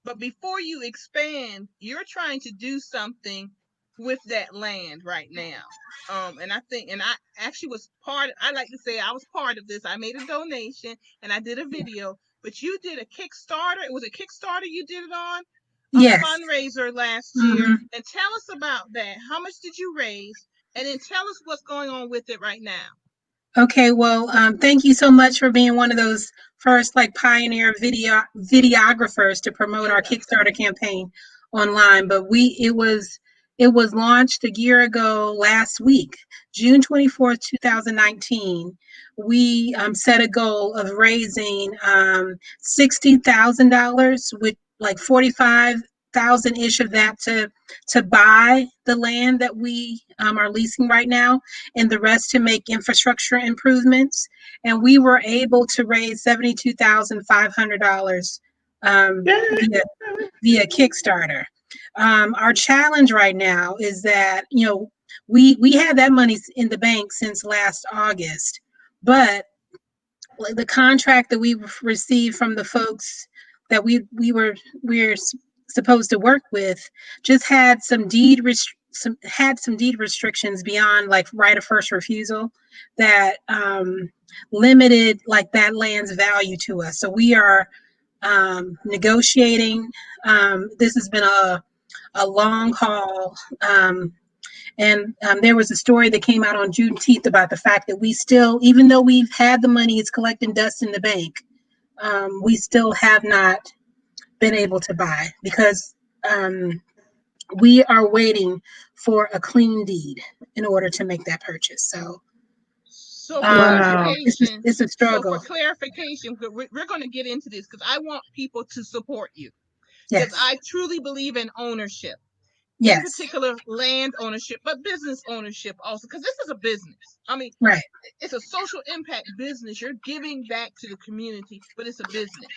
But before you expand, you're trying to do something with that land right now. And I think, and I actually was I like to say I was part of this. I made a donation and I did a video, but you did a Kickstarter. It was a Kickstarter you did it on, a Yes. fundraiser last year. Hmm. And tell us about that. How much did you raise? And then tell us what's going on with it right now. Okay, well, thank you so much for being one of those first like pioneer videographers to promote You're our welcome. Kickstarter campaign online. But it was launched a year ago last week, June 24th, 2019. We set a goal of raising $60,000, with like 45,000 ish of that to buy the land that we are leasing right now, and the rest to make infrastructure improvements. And we were able to raise $72,500 Yeah. via Kickstarter. Our challenge right now is that we had that money in the bank since last August, but like the contract that we received from the folks that we were supposed to work with just had some deed restrictions beyond like right of first refusal that limited like that land's value to us. So we are negotiating. This has been a long haul. And there was a story that came out on Juneteenth about the fact that we still, even though we've had the money, it's collecting dust in the bank, we still have not been able to buy because we are waiting for a clean deed in order to make that purchase. So So for Wow. clarification, it's a so for struggle. clarification, we're going to get into this because I want people to support you because Yes, I truly believe in ownership, in yes, particular land ownership, but business ownership also, because this is a business. I mean, right, it's a social impact business. You're giving back to the community, but it's a business.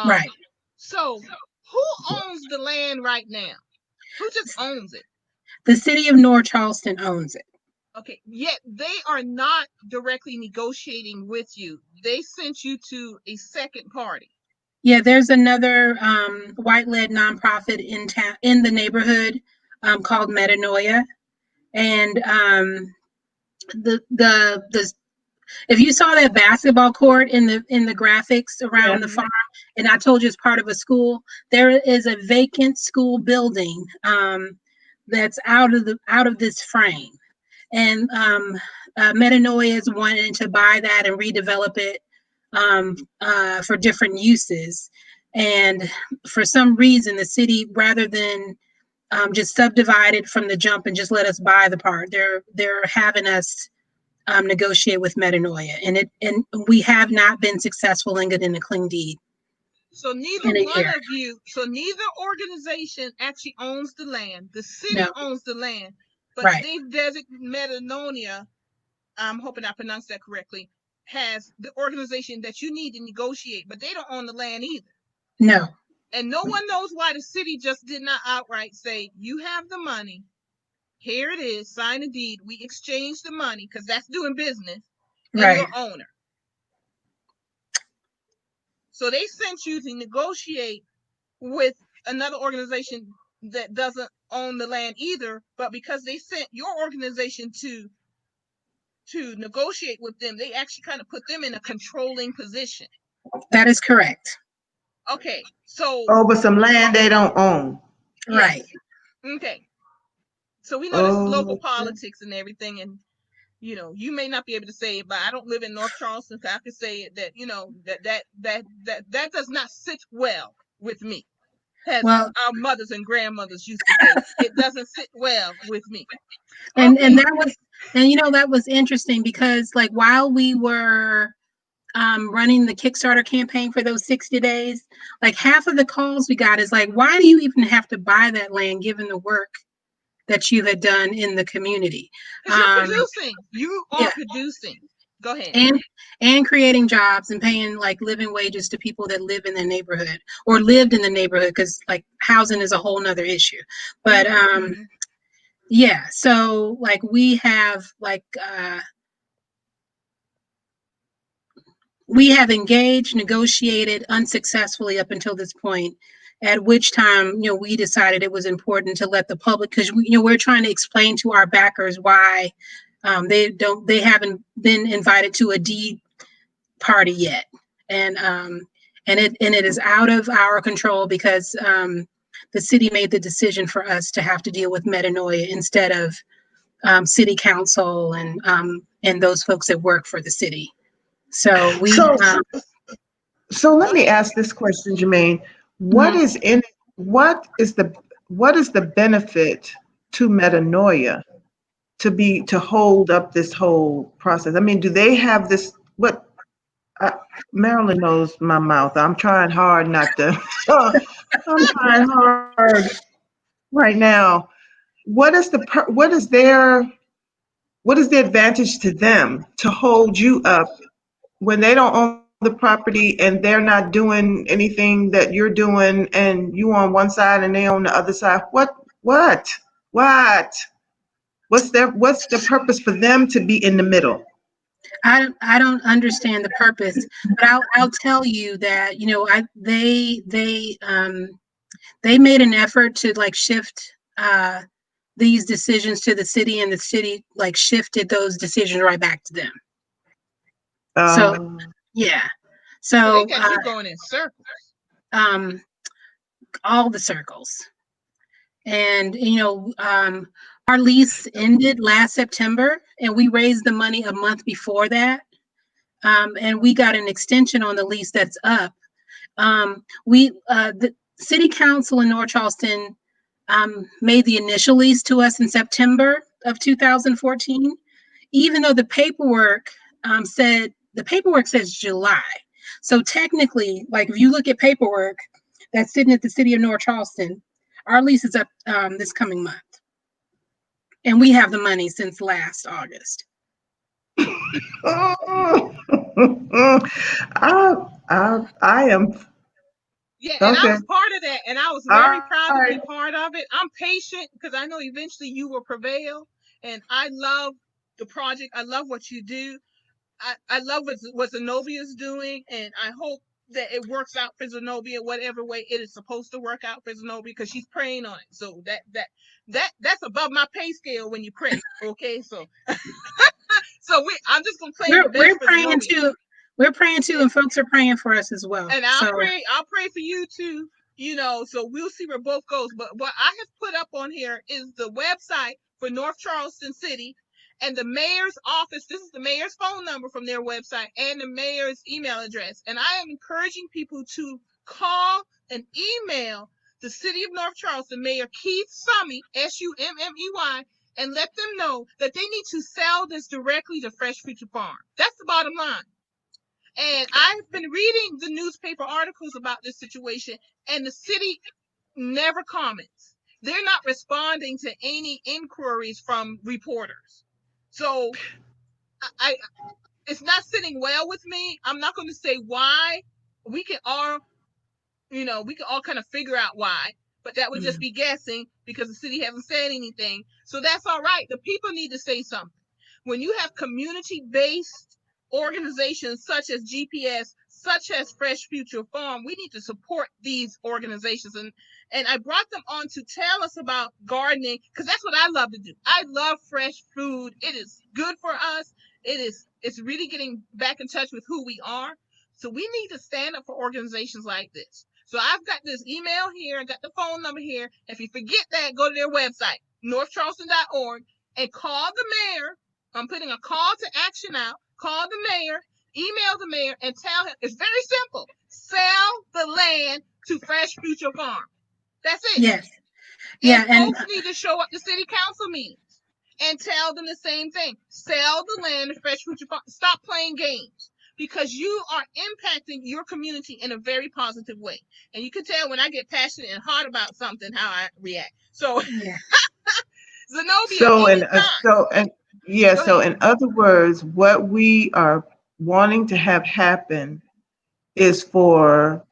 right. So who owns the land right now? Who just owns it? The city of North Charleston owns it. Okay, yet they are not directly negotiating with you. They sent you to a second party. Yeah, there's another white-led nonprofit in the neighborhood called Metanoia, and the If you saw that basketball court in the graphics Yeah. around the farm, and I told you it's part of a school, there is a vacant school building that's out of this frame, and Metanoia is wanting to buy that and redevelop it for different uses. And for some reason, the city, rather than just subdivide it from the jump and just let us buy the part, they're having us negotiate with Metanoia, and we have not been successful in getting a clean deed So neither in a one year. of you, so neither organization actually owns the land. The city No, owns the land, but right? they've designated Metanoia, I'm hoping I pronounced that correctly, has the organization that you need to negotiate, but they don't own the land either. No, And no one knows why the city just did not outright say, you have the money, here it is, sign a deed, we exchange the money, because that's doing business, and right. your owner. So they sent you to negotiate with another organization that doesn't own the land either, but because they sent your organization to negotiate with them, they actually kind of put them in a controlling position. That is correct. Okay, so Over some land they don't own. Right. yes, okay. So we know this is local Oh, politics and everything, and you may not be able to say it, but I don't live in North Charleston, so I can say it that that does not sit well with me. As Well, our mothers and grandmothers used to say, it doesn't sit well with me. and Okay, that was, that was interesting because like while we were running the Kickstarter campaign for those 60 days, like half of the calls we got is like, why do you even have to buy that land given the work that you had done in the community? because you're Um, producing. You are yeah, producing. Go ahead. and creating jobs and paying like living wages to people that live in the neighborhood or lived in the neighborhood, because like housing is a whole nother issue. But Mm-hmm. yeah, so like we have like we have engaged, negotiated unsuccessfully up until this point, at which time, we decided it was important to let the public, because we're trying to explain to our backers why they haven't been invited to a deed party yet. And it is out of our control because the city made the decision for us to have to deal with Metanoia instead of city council and those folks that work for the city. So we so so Go let me ahead. ask this question, Jermaine. What mhm. is in what is the benefit to metanoia to hold up this whole process? I mean, do they have this what uh, Marilyn knows my mouth. I'm trying hard not to I'm trying hard right now. What is the advantage to them to hold you up when they don't own the property and they're not doing anything that you're doing and you on one side and they on the other side? What what's the purpose for them to be in the middle? I don't understand the purpose, but I'll tell you that they made an effort to like shift these decisions to the city, and the city like shifted those decisions right back to them. So uh, yeah, So they so got you going in circles. um, all the circles, and our lease ended last September, and we raised the money a month before that, and we got an extension on the lease that's up. The city council in North Charleston made the initial lease to us in September of 2014, even though the paperwork says July. So technically, like if you look at paperwork that's sitting at the city of North Charleston, our lease is up this coming month, and we have the money since last August. I am Yeah, and I okay. was part of that, and I was All very proud to right. be part of it. I'm patient because I know eventually you will prevail, and I love the project. I love what you do. I love what Zenobia is doing, and I hope that it works out for Zenobia whatever way it is supposed to work out for Zenobia, because she's praying on it. So that's above my pay scale when you pray. Okay, so So I'm just gonna claim the best we're for praying Zenobia. too. We're praying too, Yeah. and folks are praying for us as well. And So I'll pray for you too, so we'll see where both goes. But what I have put up on here is the website for North Charleston City and the mayor's office. This is the mayor's phone number from their website and the mayor's email address. And I am encouraging people to call and email the city of North Charleston, Mayor Keith Summey, Summey, and let them know that they need to sell this directly to Fresh Future Farm. That's the bottom line. And I've been reading the newspaper articles about this situation, and the city never comments. They're not responding to any inquiries from reporters. So I it's not sitting well with me. I'm not going to say why. We can all, we can all kind of figure out why, but that would just be guessing because the city hasn't said anything. So that's all right. The people need to say something. When you have community-based organizations such as GPS, such as Fresh Future Farm, we need to support these organizations. And I brought them on to tell us about gardening because that's what I love to do. I love fresh food. It is good for us. It's really getting back in touch with who we are. So we need to stand up for organizations like this. So I've got this email here, I got the phone number here. If you forget that, go to their website, northcharleston.org, and call the mayor. I'm putting a call to action out. Call the mayor, email the mayor, and tell him it's very simple. Sell the land to Fresh Future Farm. That's it. yes, And yeah, and folks need to show up to city council meetings and tell them the same thing. Sell the land to Fresh Future Farm. Stop playing games because you are impacting your community in a very positive way. And you can tell when I get passionate and hot about something how I react. So yeah. Zenobia, So and anytime. yeah, Go so ahead. in other words, what we are wanting to have happen is for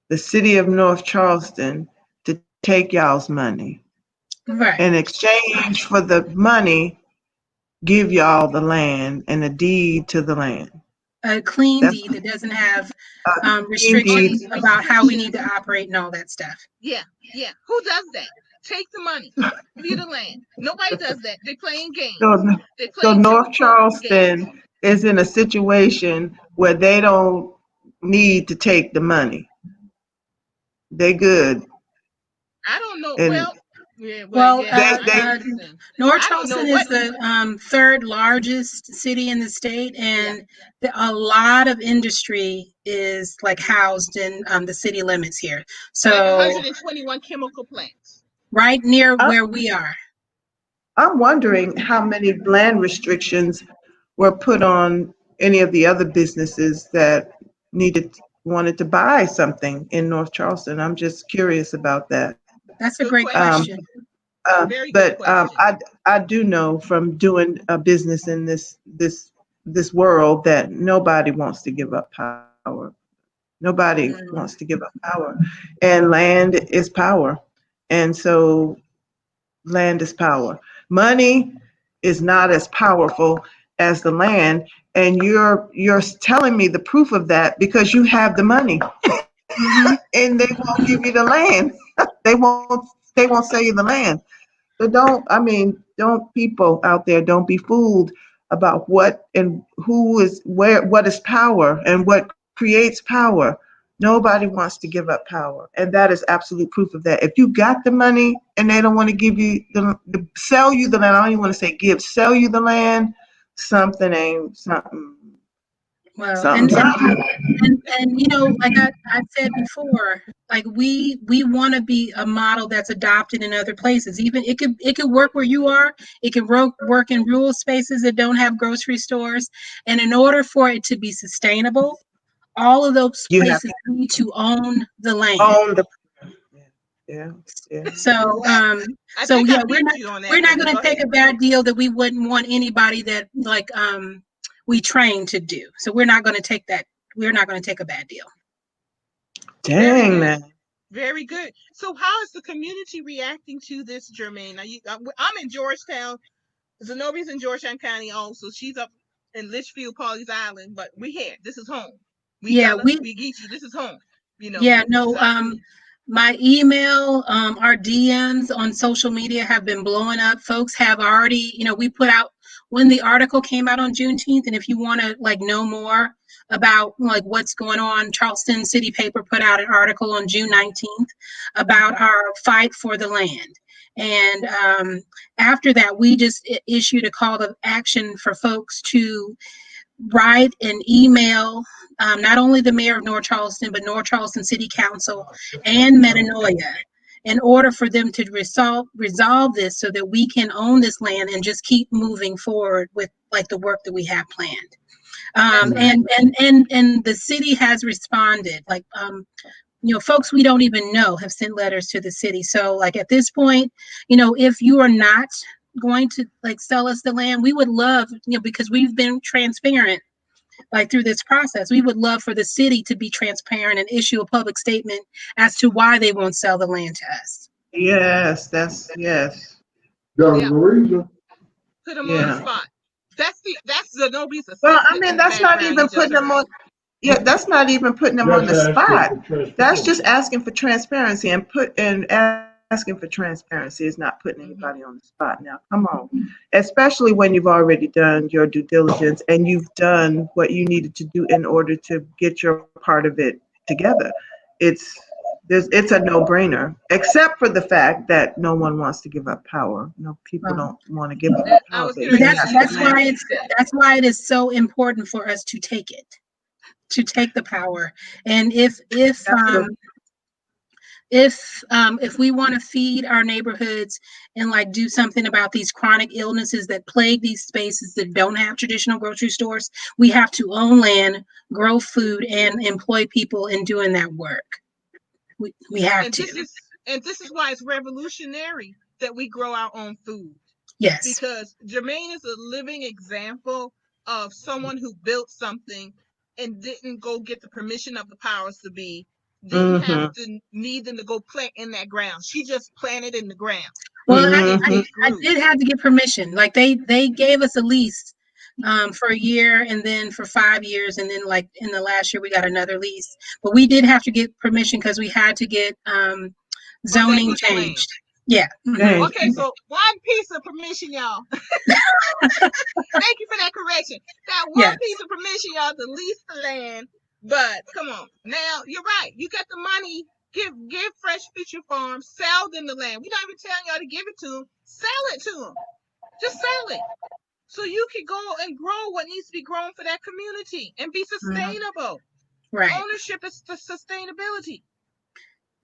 the city of North Charleston to take y'all's money. Right. In exchange for the money, give y'all the land and a deed to the land. A clean That's deed that doesn't have indeed. restrictions about how we need to operate and all that stuff. Yeah. Who does that? Take the money. Give you the land. Nobody does that. They're playing games. So, They're so playing North typical games. Charleston is in a situation where they don't need to take the money. They good. I don't know. And Well, yeah, Well, North I don't know Charleston is what. the third largest city in the state, and a lot of industry is like housed in the city limits here. Like So 121 chemical plants. right near I'm, where we are. I'm wondering how many land restrictions were put on any of the other businesses that wanted to buy something in North Charleston. I'm just curious about that. That's a Good great question. question. Very good But question. I do know from doing a business in this world that nobody wants to give up power. Nobody wants to give up power, and land is power, and so land is power. Money is not as powerful as the land, and you're telling me the proof of that because you have the money, and they won't give you the land. they won't sell you the land. So don't people out there, don't be fooled about what and who is where, what is power and what creates power. Nobody wants to give up power. And that is absolute proof of that. If you got the money and they don't want to give you sell you the land, I don't even want to say give, sell you the land, something ain't something. Well, Something's up. and like I said before, like we want to be a model that's adopted in other places. Even it could work where you are. It can work in rural spaces that don't have grocery stores. And in order for it to be sustainable, all of those You have places need to own the to land. own the yeah, yeah. So I so think I yeah, beat you on that. we're not one. going Go to take ahead. a bad deal that we wouldn't want anybody that like we train to do. So we're not going to take that. We're not going to take a bad deal. Very Dang, good. man. Very good. So how is the community reacting to this, Jermaine? Now I'm in Georgetown. Zenobia's in Georgetown County also. She's up in Litchfield, Pawleys Island, but we here. This is home. We Yeah, Gullah, we Geechee. This is home. yeah, This no, is our community. my email, our DMs on social media have been blowing up. Folks have already, we put out when the article came out on Juneteenth, and if you want to like know more about like what's going on, Charleston City Paper put out an article on June 19th about our fight for the land. And after that, we just issued a call to action for folks to write and email not only the mayor of North Charleston, but North Charleston City Council and Metanoia in order for them to resolve this so that we can own this land and just keep moving forward with like the work that we have planned. And the city has responded. Like folks we don't even know have sent letters to the city. So like at this point, if you are not going to like sell us the land, we would love, because we've been transparent like through this process, we would love for the city to be transparent and issue a public statement as to why they won't sell the land to us. Yes, yes. Yeah. Louisa. Put them on the spot. That's Zenobie's assistant. Well, I mean, that's not even putting them on. Yeah, that's not even putting them on the spot. That's just asking for transparency, and asking for transparency is not putting anybody on the spot. Now, come on, especially when you've already done your due diligence and you've done what you needed to do in order to get your part of it together. It's a no-brainer, except for the fact that no one wants to give up power. No, people don't want to give up power. That's why it is so important for us to take it. To take the power. And if we want to feed our neighborhoods and like do something about these chronic illnesses that plague these spaces that don't have traditional grocery stores, we have to own land, grow food, and employ people in doing that work. We have to. This is why it's revolutionary that we grow our own food. Yes. Because Jermaine is a living example of someone who built something and didn't go get the permission of the powers to be, didn't have to need them to go plant in that ground. She just planted in the ground. Well, I did have to get permission. Like they gave us a lease for a year, and then for 5 years, and then like in the last year we got another lease. But we did have to get permission because we had to get zoning changed. Yeah. Okay, so one piece of permission, y'all. Thank you for that correction. That one piece of permission, y'all, to lease the land. But come on, now you're right. You got the money. Give Fresh Future Farms, sell them the land. We're not even telling y'all to give it to them. Sell it to them. Just sell it, so you can go and grow what needs to be grown for that community and be sustainable. Right. Ownership is the sustainability.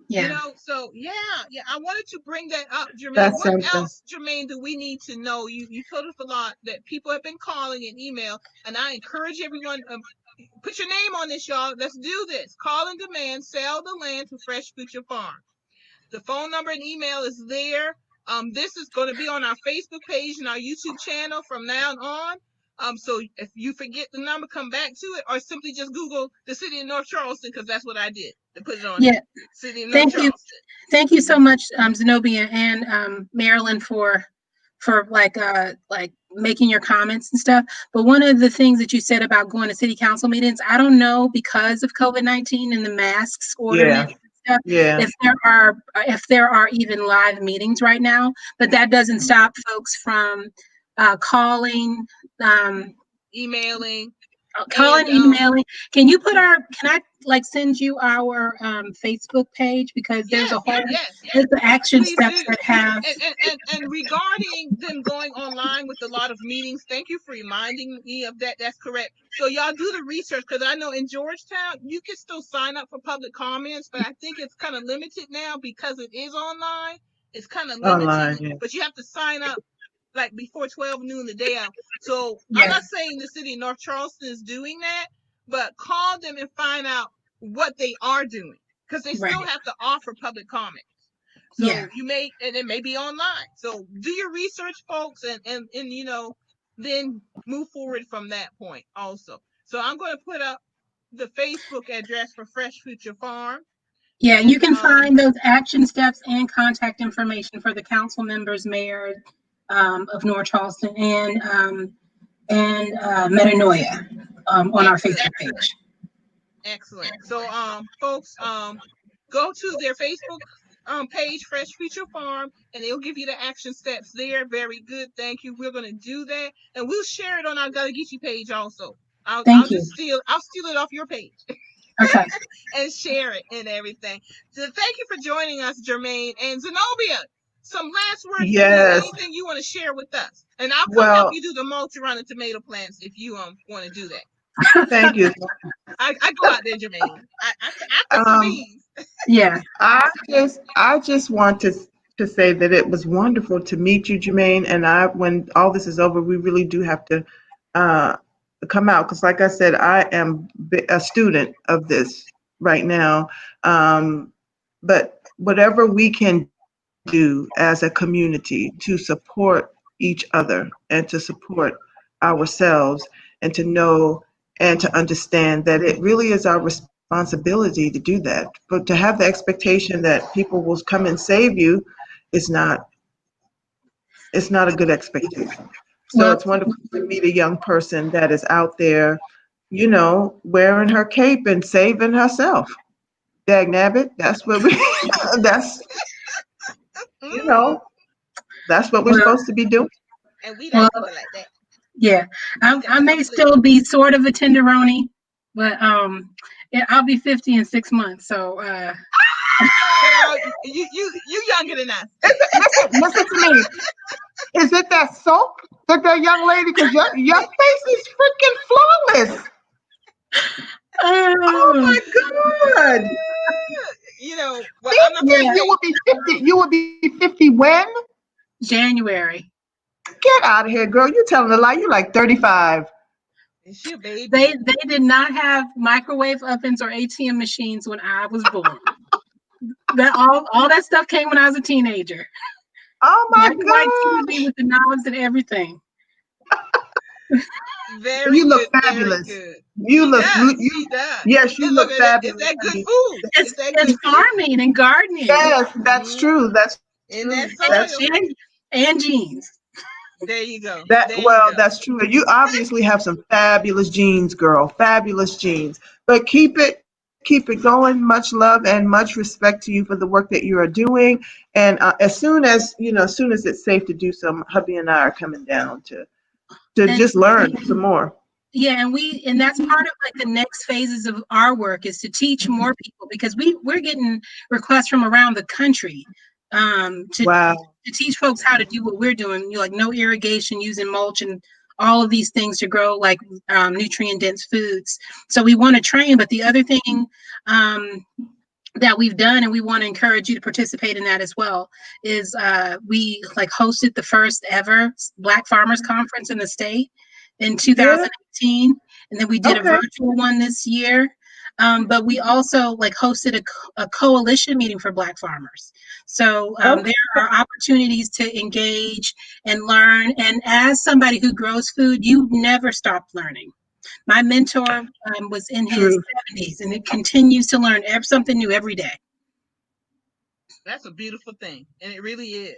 Yeah. So I wanted to bring that up, Jermaine. What else, Jermaine, do we need to know? You told us a lot that people have been calling and email, and I encourage everyone, put your name on this, y'all. Let's do this. Call and demand, sell the land to Fresh Future Farm. The phone number and email is there. This is going to be on our Facebook page and our YouTube channel from now on. So if you forget the number, come back to it, or simply just Google the city of North Charleston, because that's what I did to put it on. Yeah. City of North Charleston. Thank you so much, Zenobia and Marilyn, for like making your comments and stuff. But one of the things that you said about going to city council meetings, I don't know, because of COVID-19 and the masks ordinance and stuff, if there are even live meetings right now. But that doesn't stop folks from calling, emailing. Emailing. Can I like send you our Facebook page, because there's a whole there's the action steps that have and regarding them going online with a lot of meetings. Thank you for reminding me of that. That's correct. So y'all do the research, because I know in Georgetown you can still sign up for public comments, but I think it's kind of limited now because it is online. It's kind of limited, but you have to sign up like before 12 noon the day out. So I'm not saying the city of North Charleston is doing that, but call them and find out what they are doing, because they still have to offer public comments. So and it may be online. So do your research, folks, and then move forward from that point also. So I'm going to put up the Facebook address for Fresh Future Farm. Yeah, and you can find those action steps and contact information for the council members, mayor of North Charleston, and Metanoia on our Facebook page. Excellent. So folks, go to their Facebook page, Fresh Future Farm, and it'll give you the action steps there. Very good. Thank you. We're gonna do that, and we'll share it on our Gullah Geechee page also. I'll Thank you. just steal it off your page Okay. and share it and everything. So thank you for joining us, Jermaine and Zenobia. Some last words from you. Yes. Anything you want to share with us? And I'll come help Well, you do the mulch around the tomato plants if you want to do that. thank you. I go out there, Jermaine. I cut some Um, beans. Yeah. I just want to say that it was wonderful to meet you, Jermaine. And when all this is over, we really do have to uh, come out because, like I said, I am a student of this right now. But whatever we can do as a community to support each other and to support ourselves and to know and to understand that it really is our responsibility to do that. But to have the expectation that people will come and save you is not it's not a good expectation. So Well, it's wonderful to meet a young person that is out there, wearing her cape and saving herself. Dag nabbit, that's what we that's you Mhm. know, that's what we're well, supposed to be doing. And we well, like people like that. yeah. We I gotta may uplift. still be sort of a tenderoni, but yeah, I'll be 50 in 6 months. So Girl, you younger than us. Listen to me. Is it that soap that young lady? Because your face is freaking flawless. Oh oh my God. Well, I'm not gonna yeah, You say will be 50. You will be 50 when? January. Get out of here, girl. You telling a lie. You're like 35. is she a baby? They did not have microwave ovens or ATM machines when I was born. That all that stuff came when I was a teenager. Oh Black my and white TV gosh. with the knobs and everything. Very You look good, very fabulous. good. You She look, does. She you, does. yes, you And look look at it. Is fabulous, that good honey. food? Is that It's good food? farming and gardening Yes, that's Mm, true. That's in true. that That's soil. and jeans. There you go. That There you well, go. that's true. You obviously have some fabulous genes, girl. Fabulous genes. But keep it going. Much love and much respect to you for the work that you are doing. And as soon as it's safe to do so, hubby and I are coming down to And just learn some more. yeah, and that's part of like the next phases of our work is to teach more people because we're getting requests from around the country Wow. to teach folks how to do what we're doing. Like no irrigation, using mulch and all of these things to grow like nutrient dense foods. So we want to train, but the other thing um, that we've done and we want to encourage you to participate in that as well is we like hosted the first ever Black Farmers Conference in the state in Yeah. 2018, and then we did a Okay. virtual one this year. But we also like hosted a coalition meeting for Black farmers. So Okay. there are opportunities to engage and learn, and as somebody who grows food, you never stop learning. My mentor was in his True. 70s and it continues to learn something new every day. That's a beautiful thing, and it really is.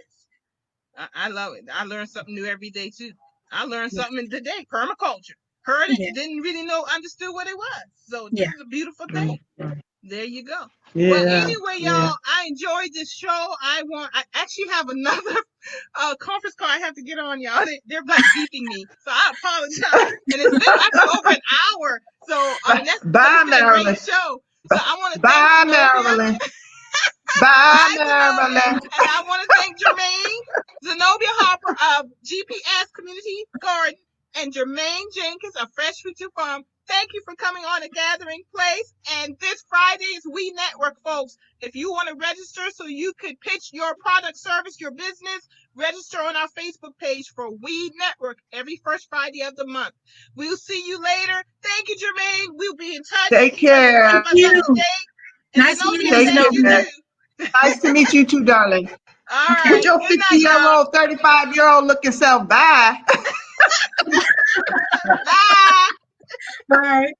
I love it. I learn something new every day too. I learned Yeah. something today. Permaculture. Heard it, Yeah. didn't really know, understood what it was. So this Yeah. is a beautiful thing. Mhm. There you go. Well, Yeah. anyway, Yeah. y'all, I enjoyed this show. I actually have another conference call I have to get on, y'all. They're like beeping me, so I apologize. And it's been actually over an hour. So I mean, Bye, it's been a great Marilyn. show. So I want to thank Bye, Zenobia. Marilyn. Bye, Bye, Zenobia. Marilyn. And I want to thank Jermaine, Zenobia Harper of GPS Community Garden, and Jermaine Jenkins of Fresh Future Farm. Thank you for coming on a gathering place. And this Friday is We Network, folks. If you want to register so you could pitch your product, service, your business, register on our Facebook page for We Network every first Friday of the month. We'll see you later. Thank you, Jermaine. We'll be in touch. Take Keep care. Thank us up to you. date. And Nice meeting Zenobia, you, Take thank you Zenobia. care. too. Nice to meet you too, darling. All Okay. With right. your Good night, 50-year-old, 35-year-old looking self. Bye. y'all. Bye. Bye.